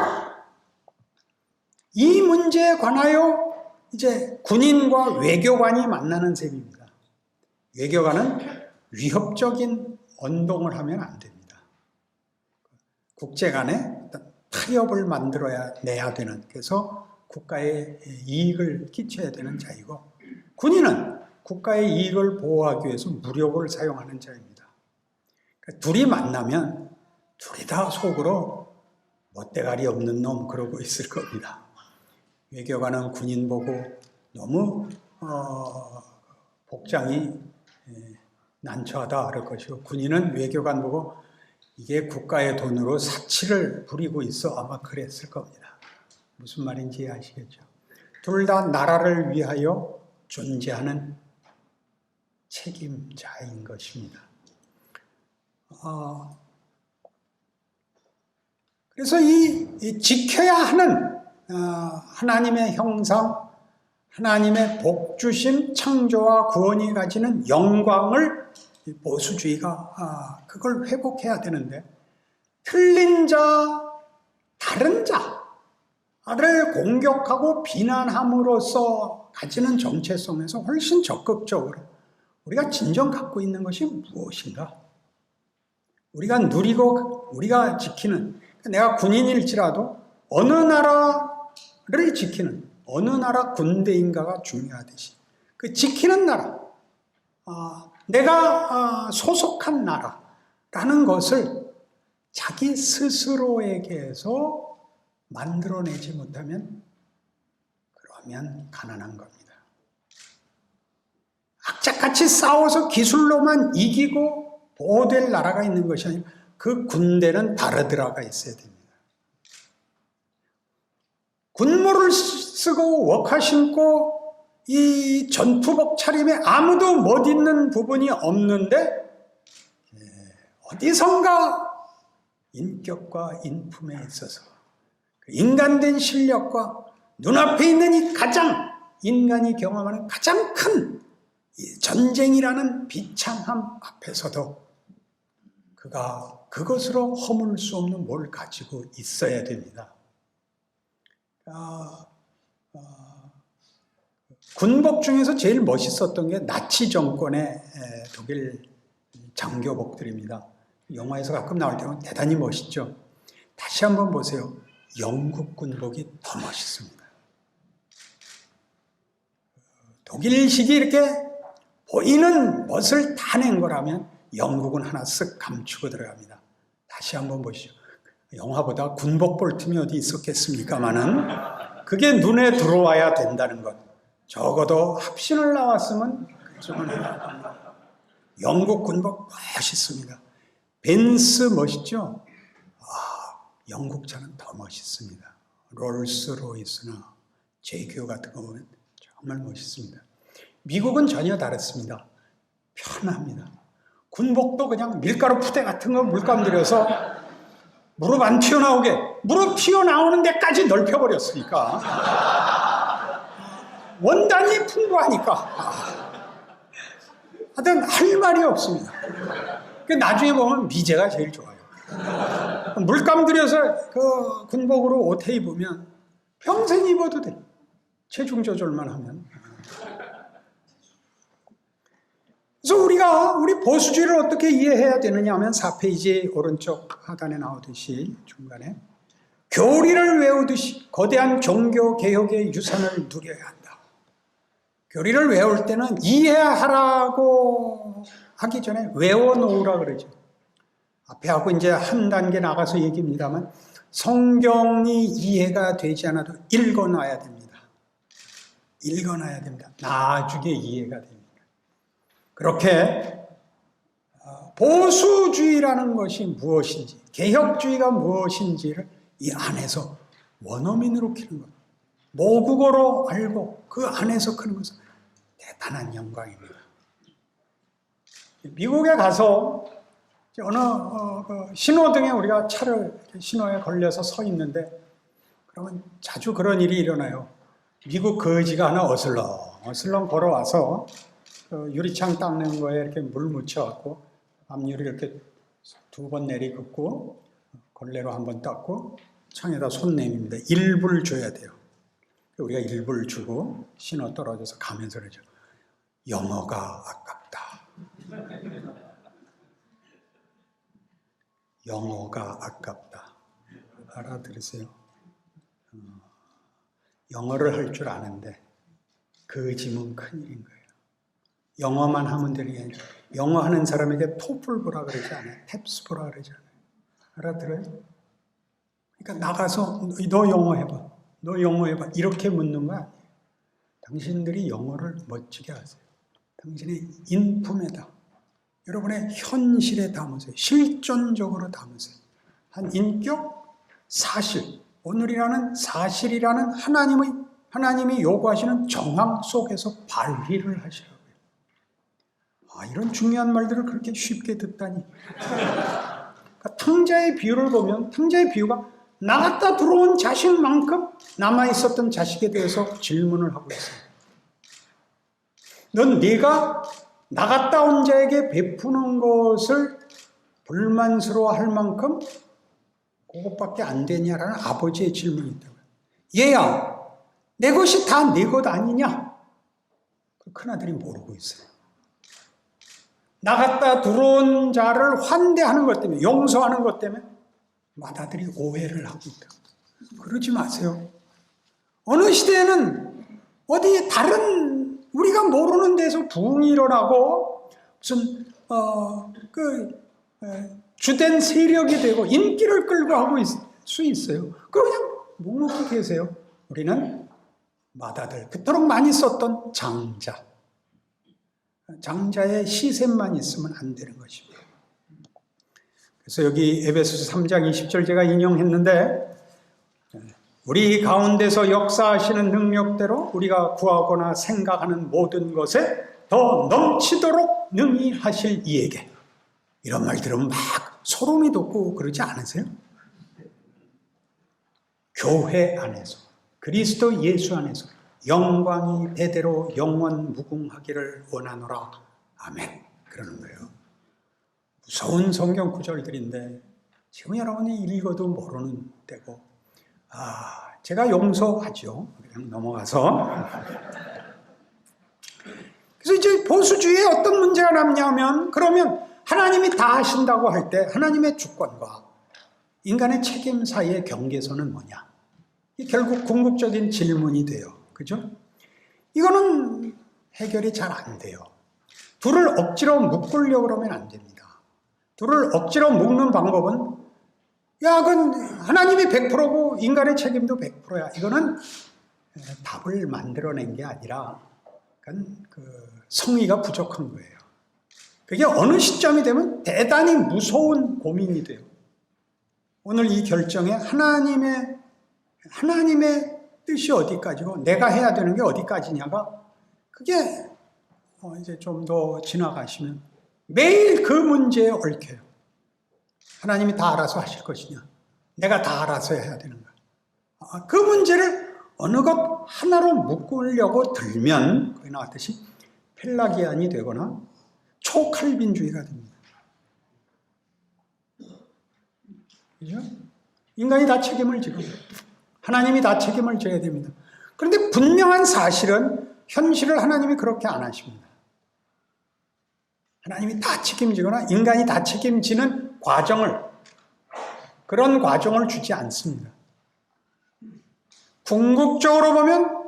A: 이 문제에 관하여 이제 군인과 외교관이 만나는 셈입니다. 외교관은 위협적인 언동을 하면 안 됩니다. 국제 간에 타협을 내야 되는, 그래서 국가에 이익을 끼쳐야 되는 자이고, 군인은 국가의 이익을 보호하기 위해서 무력을 사용하는 자입니다. 그러니까 둘이 만나면 둘이 다 속으로 멋대가리 없는 놈 그러고 있을 겁니다. 외교관은 군인 보고 너무 복장이 난처하다 그럴 것이고, 군인은 외교관 보고 이게 국가의 돈으로 사치를 부리고 있어 아마 그랬을 겁니다. 무슨 말인지 아시겠죠? 둘 다 나라를 위하여 존재하는 책임자인 것입니다. 그래서 이 지켜야 하는 하나님의 형상, 하나님의 복주심, 창조와 구원이 가지는 영광을 보수주의가 그걸 회복해야 되는데, 틀린 자, 다른 자를 공격하고 비난함으로써 가지는 정체성에서 훨씬 적극적으로 우리가 진정 갖고 있는 것이 무엇인가? 우리가 누리고 우리가 지키는, 내가 군인일지라도 어느 나라를 지키는, 어느 나라 군대인가가 중요하듯이 그 지키는 나라, 내가 소속한 나라라는 것을 자기 스스로에게서 만들어내지 못하면 그러면 가난한 겁니다. 악착같이 싸워서 기술로만 이기고 보호될 나라가 있는 것이 아니라 그 군대는 다르더라가 있어야 됩니다. 군무를 쓰고 워카 신고 이 전투복 차림에 아무도 못 입는 부분이 없는데 어디선가 인격과 인품에 있어서 인간된 실력과 눈앞에 있는 이 가장 인간이 경험하는 가장 큰 전쟁이라는 비참함 앞에서도 그가 그것으로 허물 수 없는 뭘 가지고 있어야 됩니다. 군복 중에서 제일 멋있었던 게 나치 정권의 독일 장교복들입니다. 영화에서 가끔 나올 때는 대단히 멋있죠. 다시 한번 보세요. 영국 군복이 더 멋있습니다. 독일식이 이렇게 보이는 멋을 다 낸 거라면 영국은 하나 쓱 감추고 들어갑니다. 다시 한번 보시죠. 영화보다 군복 볼 틈이 어디 있었겠습니까마는 그게 눈에 들어와야 된다는 것. 적어도 합신을 나왔으면 그쪽은 영국 군복 멋있습니다. 벤츠 멋있죠? 영국 차는 더 멋있습니다. 롤스로이스나 제규 같은 거 보면 정말 멋있습니다. 미국은 전혀 다릅니다. 편합니다. 군복도 그냥 밀가루 푸대 같은 거 물감 들여서 무릎 안 튀어나오게, 무릎 튀어나오는 데까지 넓혀버렸으니까 원단이 풍부하니까 하여튼 할 말이 없습니다. 나중에 보면 미제가 제일 좋아요. 물감 들여서 그 군복으로 옷 입으면 평생 입어도 돼. 체중 조절만 하면. 그래서 우리 보수주의를 어떻게 이해해야 되느냐 하면 4페이지 오른쪽 하단에 나오듯이 중간에 교리를 외우듯이 거대한 종교 개혁의 유산을 누려야 한다. 교리를 외울 때는 이해하라고 하기 전에 외워놓으라 그러죠. 앞에 하고 이제 한 단계 나가서 얘기입니다만 성경이 이해가 되지 않아도 읽어놔야 됩니다. 읽어놔야 됩니다. 나중에 이해가 됩니다. 그렇게 보수주의라는 것이 무엇인지, 개혁주의가 무엇인지를 이 안에서 원어민으로 키는 것, 모국어로 알고 그 안에서 크는 것은 대단한 영광입니다. 미국에 가서 어느 신호등에 우리가 차를 신호에 걸려서 서 있는데 그러면 자주 그런 일이 일어나요. 미국 거지가 하나 어슬렁 걸어와서 유리창 닦는 거에 이렇게 물 묻혀갖고 앞유리 이렇게 2번 내리긋고 걸레로 한번 닦고 창에다 손 내밉니다. 1불 줘야 돼요. 우리가 1불 주고 신호 떨어져서 가면서 그러죠. 영어가 아깝다. 영어가 아깝다. 알아들으세요? 영어를 할 줄 아는데 거짓은 큰일인 거예요. 영어만 하면 되는 게 아니라 영어 하는 사람에게 토플 보라 그러지 않아요. 탭스 보라 그러지 않아요. 알아들어요? 그러니까 나가서 너 영어 해봐. 너 영어 해봐. 이렇게 묻는 거 아니에요. 당신들이 영어를 멋지게 하세요. 당신의 인품에다. 여러분의 현실에 담으세요. 실존적으로 담으세요. 한 인격, 사실, 오늘이라는 사실이라는 하나님이 요구하시는 정황 속에서 발휘를 하시라고요. 이런 중요한 말들을 그렇게 쉽게 듣다니. 그러니까 탕자의 비유를 보면 탕자의 비유가 나갔다 들어온 자식만큼 남아있었던 자식에 대해서 질문을 하고 있어요. 넌 네가 나갔다 온 자에게 베푸는 것을 불만스러워할 만큼 그것밖에 안 되냐라는 아버지의 질문이 있다고요. 얘야, 내 것이 다 네 것 아니냐? 그 큰아들이 모르고 있어요. 나갔다 들어온 자를 환대하는 것 때문에, 용서하는 것 때문에 맏아들이 오해를 하고 있다. 그러지 마세요. 어느 시대에는 어디 다른 우리가 모르는 데서 부흥이 일어나고 무슨 주된 세력이 되고 인기를 끌고 하고 수 있어요. 그럼 그냥 묵묵히 계세요. 우리는 맏아들, 그토록 많이 썼던 장자의 시샘만 있으면 안 되는 것입니다. 그래서 여기 에베소서 3장 20절 제가 인용했는데, 우리 가운데서 역사하시는 능력대로 우리가 구하거나 생각하는 모든 것에 더 넘치도록 능히 하실 이에게. 이런 말 들으면 막 소름이 돋고 그러지 않으세요? 교회 안에서, 그리스도 예수 안에서 영광이 대대로 영원 무궁하기를 원하노라. 아멘. 그러는 거예요. 무서운 성경 구절들인데 지금 여러분이 읽어도 모르는 때고, 제가 용서하죠. 그냥 넘어가서. 그래서 이제 보수주의에 어떤 문제가 남냐면, 그러면 하나님이 다 하신다고 할 때 하나님의 주권과 인간의 책임 사이의 경계선은 뭐냐? 이게 결국 궁극적인 질문이 돼요. 그죠? 이거는 해결이 잘 안 돼요. 둘을 억지로 묶으려고 그러면 안 됩니다. 둘을 억지로 묶는 방법은, 그건 하나님이 100%고 인간의 책임도 100%야. 이거는 답을 만들어낸 게 아니라 성의가 부족한 거예요. 그게 어느 시점이 되면 대단히 무서운 고민이 돼요. 오늘 이 결정에 하나님의 뜻이 어디까지고 내가 해야 되는 게 어디까지냐가, 그게 이제 좀 더 지나가시면 매일 그 문제에 얽혀요. 하나님이 다 알아서 하실 것이냐, 내가 다 알아서 해야 되는가. 그 문제를 어느 것 하나로 묶으려고 들면 거기 나왔듯이 펠라기안이 되거나 초칼빈주의가 됩니다. 그죠? 인간이 다 책임을 지고 하나님이 다 책임을 져야 됩니다. 그런데 분명한 사실은 현실을 하나님이 그렇게 안 하십니다. 하나님이 다 책임지거나 인간이 다 책임지는 그런 과정을 주지 않습니다. 궁극적으로 보면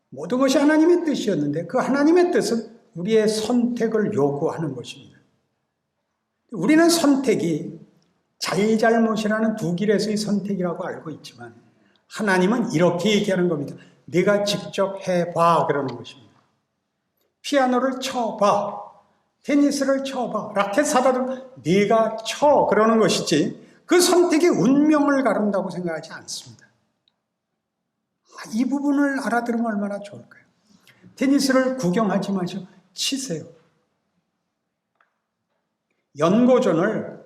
A: 모든 것이 하나님의 뜻이었는데 그 하나님의 뜻은 우리의 선택을 요구하는 것입니다. 우리는 선택이 잘잘못이라는 두 길에서의 선택이라고 알고 있지만 하나님은 이렇게 얘기하는 겁니다. 네가 직접 해봐 그러는 것입니다. 피아노를 쳐봐, 테니스를 쳐봐, 라켓 사다 좀 네가 쳐 그러는 것이지 그 선택이 운명을 가른다고 생각하지 않습니다. 이 부분을 알아들으면 얼마나 좋을까요? 테니스를 구경하지 마시고 치세요. 연고전을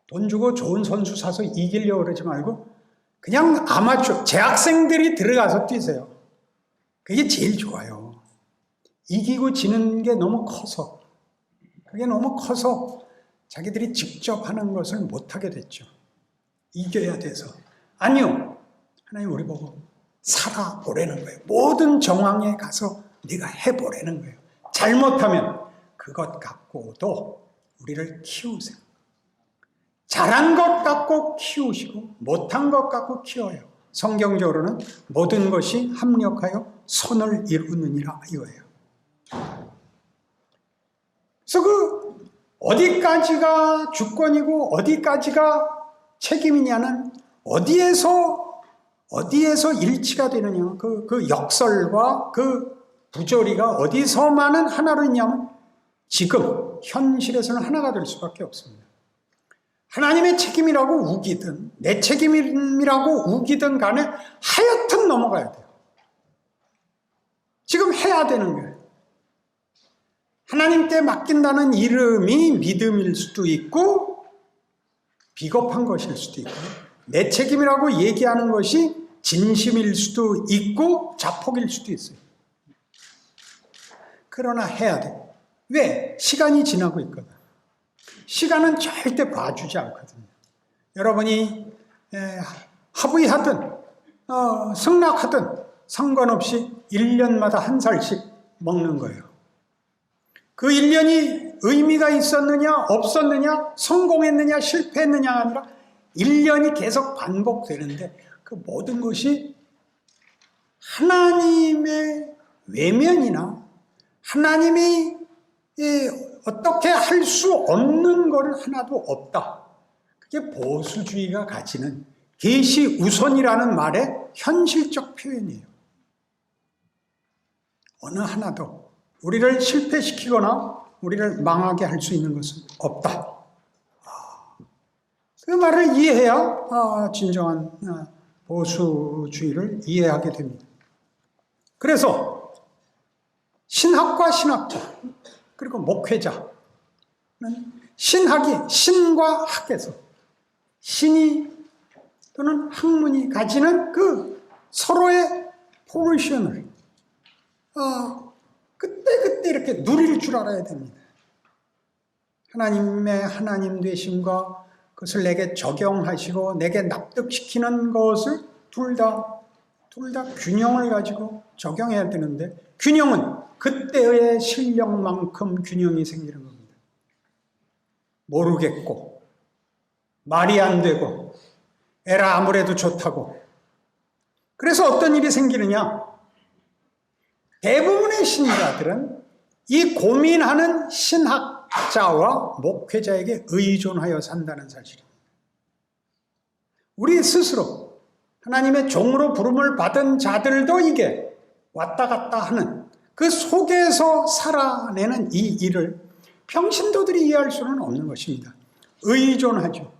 A: 돈 주고 좋은 선수 사서 이기려고 그러지 말고 그냥 아마추어, 재학생들이 들어가서 뛰세요. 그게 제일 좋아요. 이기고 지는 게 너무 커서, 그게 너무 커서 자기들이 직접 하는 것을 못하게 됐죠. 이겨야 돼서. 아니요. 하나님 우리 보고 살아보라는 거예요. 모든 정황에 가서 네가 해보라는 거예요. 잘못하면 그것 갖고도 우리를 키우세요. 잘한 것 갖고 키우시고 못한 것 갖고 키워요. 성경적으로는 모든 것이 합력하여 선을 이루느니라 이거예요. 그래서 그 어디까지가 주권이고 어디까지가 책임이냐는 어디에서 일치가 되느냐, 그 역설과 그 부조리가 어디서만은 하나로 있냐면 지금 현실에서는 하나가 될 수밖에 없습니다. 하나님의 책임이라고 우기든 내 책임이라고 우기든 간에 하여튼 넘어가야 돼요. 지금 해야 되는 거예요. 하나님께 맡긴다는 이름이 믿음일 수도 있고 비겁한 것일 수도 있고 내 책임이라고 얘기하는 것이 진심일 수도 있고 자폭일 수도 있어요. 그러나 해야 돼. 왜? 시간이 지나고 있거든. 시간은 절대 봐주지 않거든요. 여러분이 하부이하든 승낙하든 상관없이 1년마다 한 살씩 먹는 거예요. 그 1년이 의미가 있었느냐 없었느냐 성공했느냐 실패했느냐가 아니라 1년이 계속 반복되는데 그 모든 것이 하나님의 외면이나 하나님이 어떻게 할 수 없는 것은 하나도 없다. 그게 보수주의가 가지는 계시 우선이라는 말의 현실적 표현이에요. 어느 하나도 우리를 실패시키거나 우리를 망하게 할 수 있는 것은 없다. 그 말을 이해해야 진정한 보수주의를 이해하게 됩니다. 그래서 신학과 신학자 그리고 목회자는 신과 학에서 신이 또는 학문이 가지는 그 서로의 포지션을 그때 이렇게 누릴 줄 알아야 됩니다. 하나님의 하나님 되심과 그것을 내게 적용하시고 내게 납득시키는 것을 둘 다 균형을 가지고 적용해야 되는데 균형은 그때의 실력만큼 균형이 생기는 겁니다. 모르겠고 말이 안 되고 에라 아무래도 좋다고 그래서 어떤 일이 생기느냐 대부분의 신자들은 이 고민하는 신학자와 목회자에게 의존하여 산다는 사실입니다. 우리 스스로 하나님의 종으로 부름을 받은 자들도 이게 왔다 갔다 하는 그 속에서 살아내는 이 일을 평신도들이 이해할 수는 없는 것입니다. 의존하죠.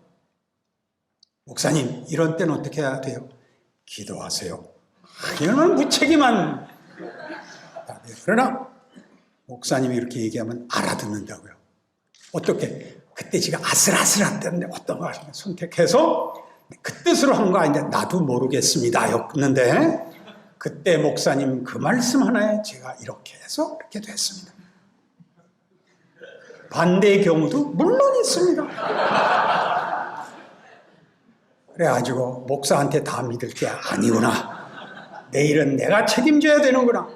A: 목사님, 이런 때는 어떻게 해야 돼요? 기도하세요. 이러면 무책임한 답이에요. 그러나 목사님이 이렇게 얘기하면 알아듣는다고요. 어떻게? 그때 지가 아슬아슬한데 어떤 걸 선택해서 그 뜻으로 한 거 아닌데 나도 모르겠습니다 였는데 그때 목사님 그 말씀 하나에 제가 이렇게 해서 이렇게 됐습니다. 반대의 경우도 물론 있습니다. 그래가지고 목사한테 다 믿을 게 아니구나. 내일은 내가 책임져야 되는구나.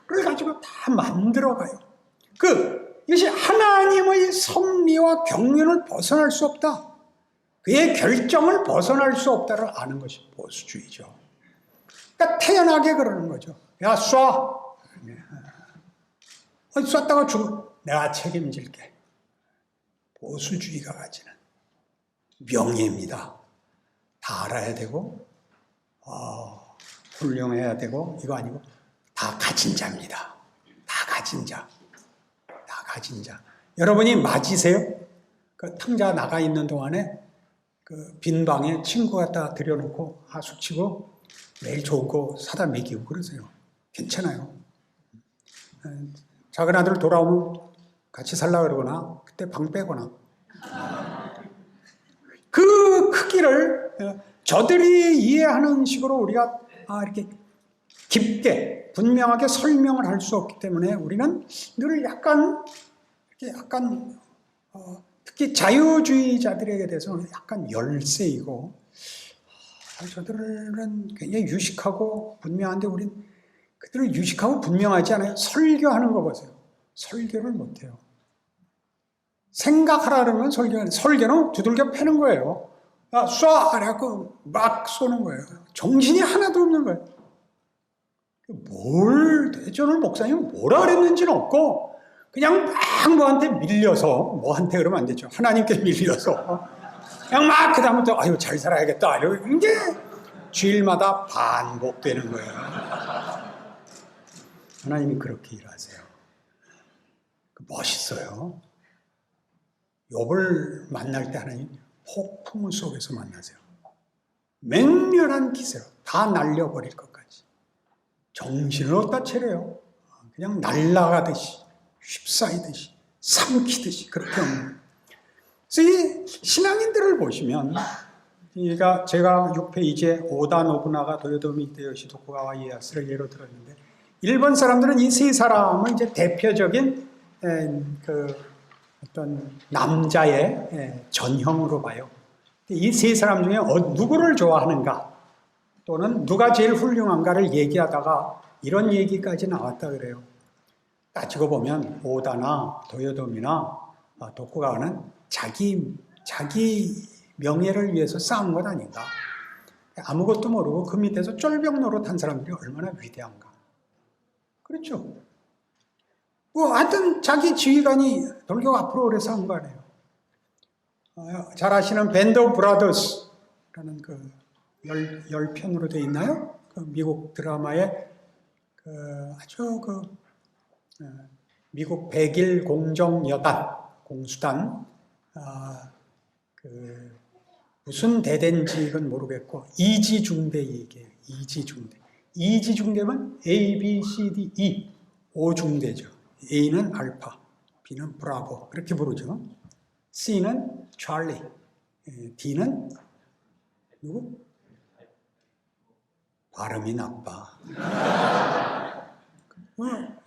A: 그래가지고 다 만들어가요. 이것이 하나님의 섭리와 경륜을 벗어날 수 없다. 그의 결정을 벗어날 수 없다를 아는 것이 보수주의죠. 그러니까 태연하게 그러는 거죠. 야, 쏴. 쐈다가 죽어. 내가 책임질게. 보수주의가 가지는 명예입니다. 다 알아야 되고 훌륭해야 되고 이거 아니고 다 가진 자입니다. 다 가진 자. 다 가진 자. 여러분이 맞으세요? 그 탕자 나가 있는 동안에 그 빈 방에 친구 갖다 들여놓고 하숙치고 매일 좋은 거 사다 먹이고 그러세요. 괜찮아요. 작은 아들 돌아오면 같이 살라 그러거나 그때 방 빼거나 그 크기를 저들이 이해하는 식으로 우리가 이렇게 깊게 분명하게 설명을 할 수 없기 때문에 우리는 늘 약간 특히 자유주의자들에게 대해서는 약간 열세이고, 저들은 굉장히 유식하고 분명한데 우린 그들은 유식하고 분명하지 않아요. 설교하는 거 보세요. 설교를 못해요. 생각하라 그러면 설교는 두들겨 패는 거예요. 쏴! 그래갖고 막 쏘는 거예요. 정신이 하나도 없는 거예요. 도대체 오늘 목사님은 뭐라 그랬는지는 없고, 그냥 막 뭐한테 밀려서, 뭐한테 그러면 안 되죠. 하나님께 밀려서. 그냥 막 그다음부터, 아유, 잘 살아야겠다. 이러고, 이게 주일마다 반복되는 거예요. 하나님이 그렇게 일하세요. 멋있어요. 욥을 만날 때 하나님 폭풍 속에서 만나세요. 맹렬한 기세로 다 날려버릴 것까지. 정신을 어디다 차려요? 그냥 날아가듯이, 휩싸이듯이, 삼키듯이 그렇게 없는. 그래서 이 신앙인들을 보시면, 제가 6페이지에 오다 노부나가 도요토미 히데요시 도쿠가와 이에야스를 예로 들었는데, 일본 사람들은 이 세 사람을 이제 대표적인 어떤 남자의 전형으로 봐요. 이 세 사람 중에 누구를 좋아하는가, 또는 누가 제일 훌륭한가를 얘기하다가 이런 얘기까지 나왔다 그래요. 따지고 보면 오다나 도요토미나 도쿠가와는 자기 명예를 위해서 싸운 것 아닌가. 아무것도 모르고 그 밑에서 쫄병 노릇한 사람들이 얼마나 위대한가. 그렇죠. 하여튼 자기 지휘관이 돌격 앞으로 오래 싸운 거 아니에요. 잘 아시는 밴드 오브 브라더스라는 그 10편으로 되어 있나요? 그 미국 드라마의 아주 미국 백일 공정여단, 공수단, 무슨 대대인지 이건 모르겠고, 이지중대 얘기예요. 이지중대. 이지중대면 A, B, C, D, E, 5중대죠. A는 알파, B는 브라보, 그렇게 부르죠. C는 찰리, D는 누구? 발음이 나빠.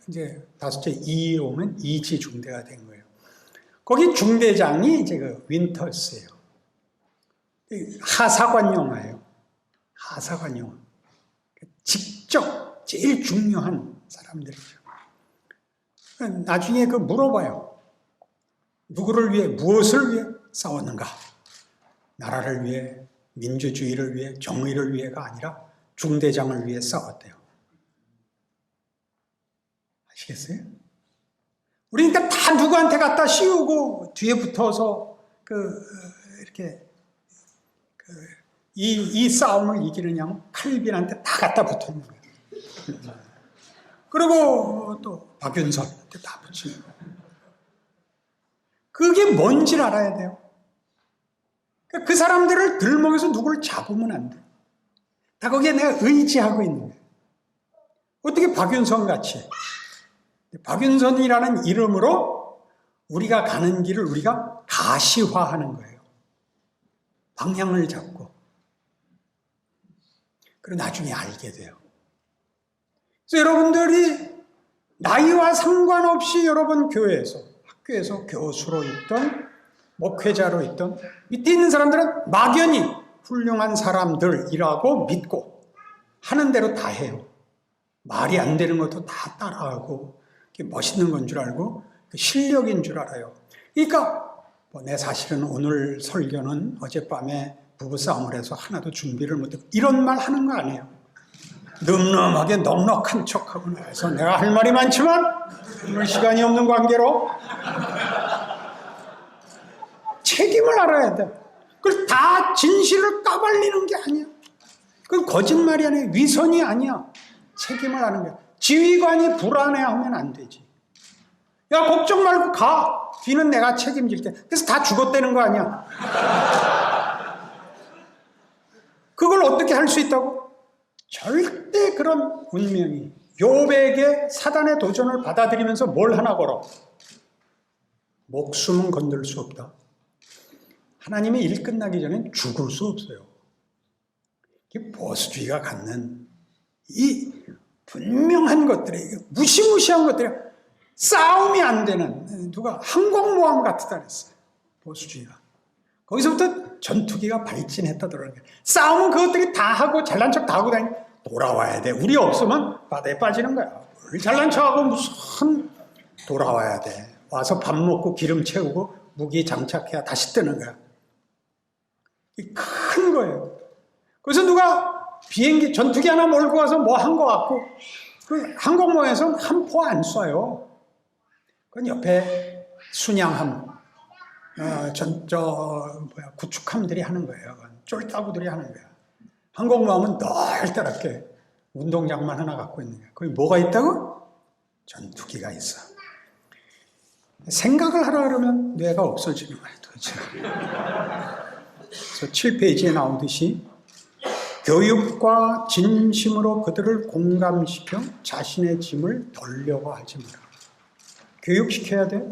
A: 이제 다섯째 E 오면 이지중대가 된 거예요. 거기 중대장이 이제 그 윈터스예요. 하사관 영화예요. 하사관 영화. 직접 제일 중요한 사람들이죠. 나중에 물어봐요. 누구를 위해, 무엇을 위해 싸웠는가? 나라를 위해, 민주주의를 위해, 정의를 위해가 아니라 중대장을 위해 싸웠대요. 아시겠어요? 우리 그러니까 다 누구한테 갖다 씌우고 뒤에 붙어서 이렇게 이 싸움을 이기느냐면 칼빈한테 다 갖다 붙어 있는 거예요. 그리고 또 박윤선한테 다 붙이는 거예요. 그게 뭔지를 알아야 돼요. 그 사람들을 들먹여서 누구를 잡으면 안 돼. 다 거기에 내가 의지하고 있는 거예요. 어떻게 박윤선 같이. 박윤선이라는 이름으로 우리가 가는 길을 우리가 가시화하는 거예요. 방향을 잡고. 그리고 나중에 알게 돼요. 그래서 여러분들이 나이와 상관없이 여러분 교회에서, 학교에서 교수로 있던, 목회자로 있던, 밑에 있는 사람들은 막연히 훌륭한 사람들이라고 믿고 하는 대로 다 해요. 말이 안 되는 것도 다 따라하고 멋있는 건 줄 알고 실력인 줄 알아요. 그러니까 내 사실은 오늘 설교는 어젯밤에 부부싸움을 해서 하나도 준비를 못했고 이런 말 하는 거 아니에요. 늠름하게 넉넉한 척하고 나와서 내가 할 말이 많지만 오늘 시간이 없는 관계로 책임을 알아야 돼. 그걸 다 진실을 까발리는 게 아니야. 그건 거짓말이 아니야. 위선이 아니야. 책임을 하는 거야. 지휘관이 불안해하면 안 되지. 야, 걱정 말고 가. 뒤는 내가 책임질게. 그래서 다 죽었다는 거 아니야. 그걸 어떻게 할 수 있다고? 절대 그런 운명이 욥에게 사단의 도전을 받아들이면서 뭘 하나 걸어? 목숨은 건들 수 없다. 하나님의 일 끝나기 전엔 죽을 수 없어요. 이게 보수주의가 갖는 이 분명한 것들이, 무시무시한 것들이 싸움이 안 되는, 누가 항공모함 같다 그랬어요. 보수주의가. 거기서부터 전투기가 발진했다더라고요. 싸움은 그것들이 다 하고 잘난 척 다 하고 다니고 돌아와야 돼. 우리 없으면 바다에 빠지는 거야. 뭘 잘난 척하고 무슨 돌아와야 돼. 와서 밥 먹고 기름 채우고 무기 장착해야 다시 뜨는 거야. 큰 거예요. 그래서 누가 비행기 전투기 하나 몰고 와서 뭐 한 거 같고 그 항공모에서는 한 포 안 쏴요. 그건 옆에 순양함, 구축함들이 하는 거예요. 쫄따구들이 하는 거야. 항공모함은 넓게 운동장만 하나 갖고 있는 거야. 거기 뭐가 있다고? 전투기가 있어. 생각을 하라 그러면 뇌가 없어지는 거야, 도대체. 그래서 7페이지에 나오듯이 교육과 진심으로 그들을 공감시켜 자신의 짐을 덜려고 하지 마라. 교육시켜야 돼.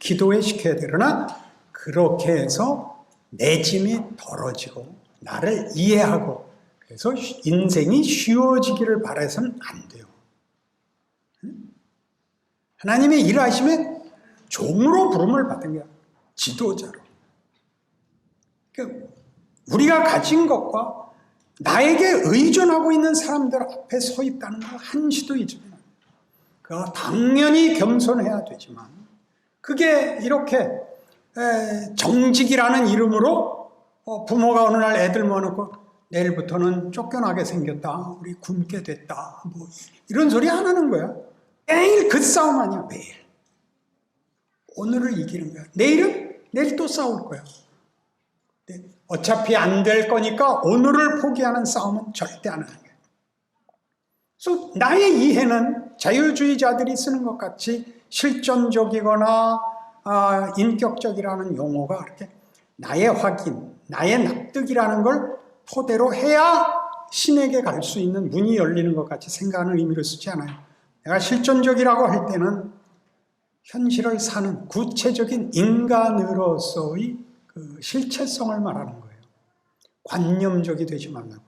A: 기도에 시켜야 돼. 그러나 그렇게 해서 내 짐이 덜어지고 나를 이해하고 그래서 인생이 쉬워지기를 바라서는 안 돼요. 하나님의 일하심에 종으로 부름을 받은 거야. 지도자로. 그러니까 우리가 가진 것과 나에게 의존하고 있는 사람들 앞에 서 있다는 거 한시도 잊으면 그가 당연히 겸손해야 되지만 그게 이렇게 정직이라는 이름으로 부모가 어느 날 애들 모아놓고 내일부터는 쫓겨나게 생겼다. 우리 굶게 됐다. 뭐 이런 소리 안 하는 거야. 매일 그 싸움 아니야. 매일. 오늘을 이기는 거야. 내일 또 싸울 거야. 어차피 안 될 거니까 오늘을 포기하는 싸움은 절대 안 하는 거야. 그래서 나의 이해는 자유주의자들이 쓰는 것 같이 실존적이거나 인격적이라는 용어가 그렇게 나의 확인, 나의 납득이라는 걸 토대로 해야 신에게 갈 수 있는 문이 열리는 것 같이 생각하는 의미로 쓰지 않아요. 내가 실존적이라고 할 때는 현실을 사는 구체적인 인간으로서의 그 실체성을 말하는 거예요. 관념적이 되지 말라고.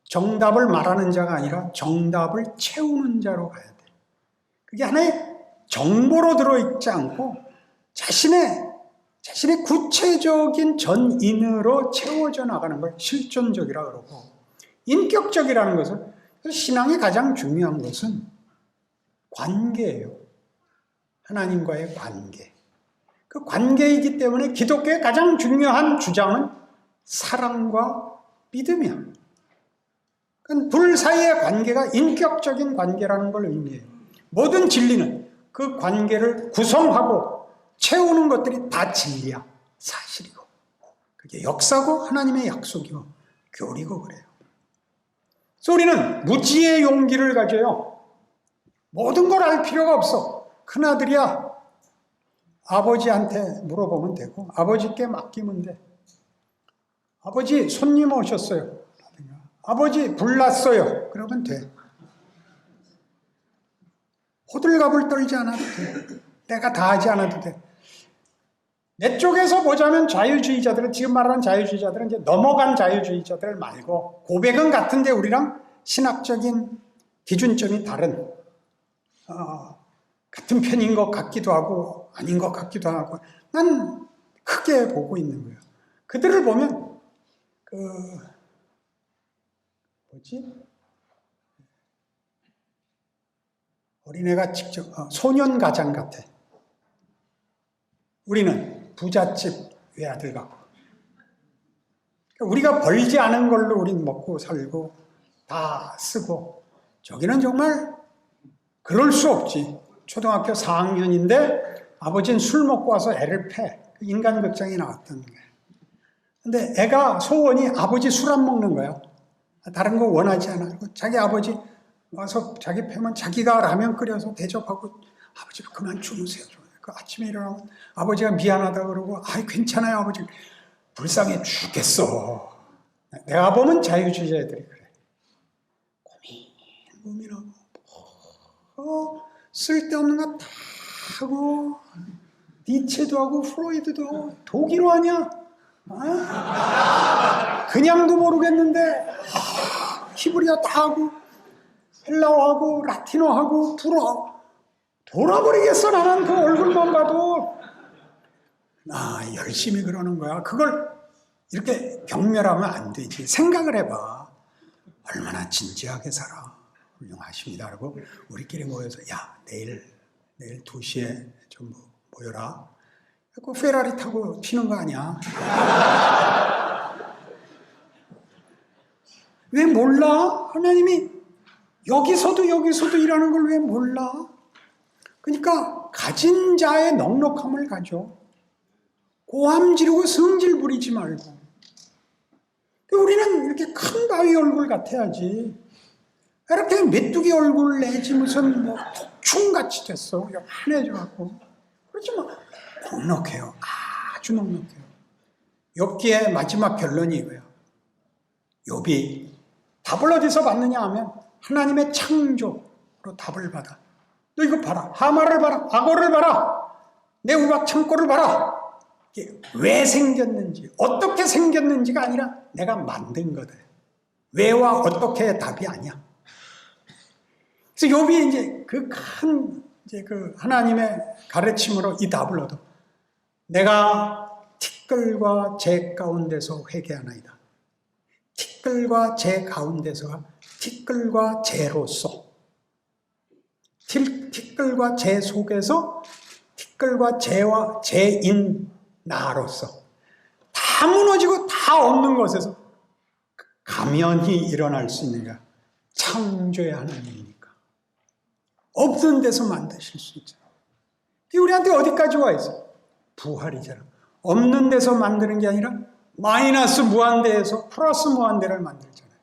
A: 정답을 말하는 자가 아니라 정답을 채우는 자로 가야 돼. 그게 하나의 정보로 들어있지 않고 자신의 구체적인 전인으로 채워져 나가는 걸 실존적이라 그러고, 인격적이라는 것은, 신앙의 가장 중요한 것은 관계예요. 하나님과의 관계. 그 관계이기 때문에 기독교의 가장 중요한 주장은 사랑과 믿음이야. 그러니까 둘 사이의 관계가 인격적인 관계라는 걸 의미해요. 모든 진리는 그 관계를 구성하고 채우는 것들이 다 진리야. 사실이고. 그게 역사고 하나님의 약속이고 교리고 그래요. 그래서 우리는 무지의 용기를 가져요. 모든 걸 알 필요가 없어. 큰아들이야. 아버지한테 물어보면 되고 아버지께 맡기면 돼. 아버지 손님 오셨어요. 아버지 불났어요. 그러면 돼. 호들갑을 떨지 않아도 돼. 내가 다 하지 않아도 돼. 내 쪽에서 보자면 자유주의자들은, 지금 말하는 자유주의자들은 이제 넘어간 자유주의자들 말고 고백은 같은데 우리랑 신학적인 기준점이 다른 같은 편인 것 같기도 하고 아닌 것 같기도 하고 난 크게 보고 있는 거예요. 그들을 보면 어린애가 직접 소년 가장 같아. 우리는 부잣집 외아들 같고 우리가 벌지 않은 걸로 우린 먹고 살고 다 쓰고, 저기는 정말 그럴 수 없지. 초등학교 4학년인데 아버지는 술 먹고 와서 애를 패. 인간극장에 나왔던 거야. 근데 애가 소원이 아버지 술 안 먹는 거야. 다른 거 원하지 않아. 자기 아버지 와서 자기 패면 자기가 라면 끓여서 대접하고 아버지 그만 주무세요. 그 아침에 일어나면 아버지가 미안하다 그러고 아이 괜찮아요 아버지. 불쌍해 죽겠어. 내가 보면 자유주의 애들이 그래. 고민하고 쓸데없는 거 다 하고 니체도 하고 프로이드도 하고 독일어 하냐? 그냥도 모르겠는데 히브리어 다 하고 헬라어하고 라틴어하고 불어 돌아버리겠어. 나는 그 얼굴만 봐도. 열심히 그러는 거야. 그걸 이렇게 경멸하면 안 되지. 생각을 해봐. 얼마나 진지하게 살아. 훌륭하십니다. 그러고 우리끼리 모여서 내일 2시에 좀 모여라. 그 페라리 타고 튀는 거 아니야? 왜 몰라? 하나님이 여기서도 일하는 걸 왜 몰라? 그러니까 가진 자의 넉넉함을 가져. 고함 지르고 성질 부리지 말고. 우리는 이렇게 큰 바위 얼굴 같아야지. 이렇게 메뚜기 얼굴 내지 무슨 독충같이 됐어. 환해져갖고. 그렇지만 넉넉해요. 아주 넉넉해요. 욥기의 마지막 결론이 이거야. 욥이 답을 어디서 받느냐 하면 하나님의 창조로 답을 받아. 너 이거 봐라. 하마를 봐라. 악어를 봐라. 내 우박 창고를 봐라. 이게 왜 생겼는지, 어떻게 생겼는지가 아니라 내가 만든 거다. 왜와 어떻게의 답이 아니야. 그래서 욥이 이제 그 하나님의 가르침으로 이 답을 얻어. 내가 티끌과 재 가운데서 회개하나이다. 티끌과 재 가운데서가 티끌과 재로서, 티끌과 재 속에서 티끌과 재와 재인 나로서 다 무너지고 다 없는 것에서 가면이 일어날 수 있는 게 창조의 하나님이니까. 없는 데서 만드실 수 있잖아. 우리한테 어디까지 와 있어? 부활이잖아. 없는 데서 만드는 게 아니라 마이너스 무한대에서 플러스 무한대를 만들잖아요.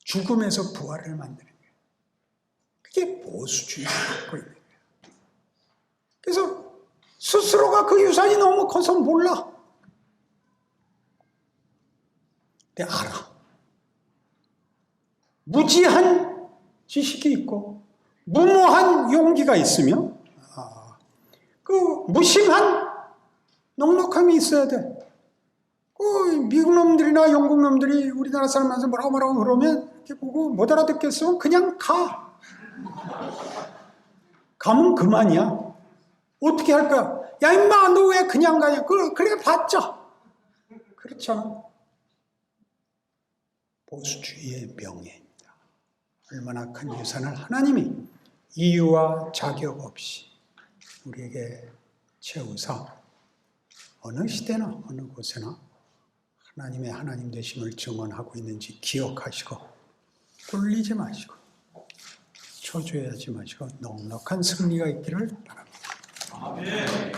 A: 죽음에서 부활을 만드는 거예요. 그게 보수주의가 갖고 있는 거예요. 그래서 스스로가 그 유산이 너무 커서 몰라. 근데 알아. 무지한 지식이 있고 무모한 용기가 있으며 그 무심한 넉넉함이 있어야 돼. 미국 놈들이나 영국 놈들이 우리나라 사람한테 뭐라고 그러면 이렇게 보고 못 알아듣겠으면 그냥 가. 가면 그만이야. 어떻게 할 거야? 야 임마 너 왜 그냥 가냐? 그래 봤자. 그렇잖아. 보수주의의 명예입니다. 얼마나 큰 유산을 하나님이 이유와 자격 없이 우리에게 채우사 어느 시대나 어느 곳에나 하나님의 하나님 되심을 증언하고 있는지 기억하시고 꿀리지 마시고 초조해하지 마시고 넉넉한 승리가 있기를 바랍니다. 아멘.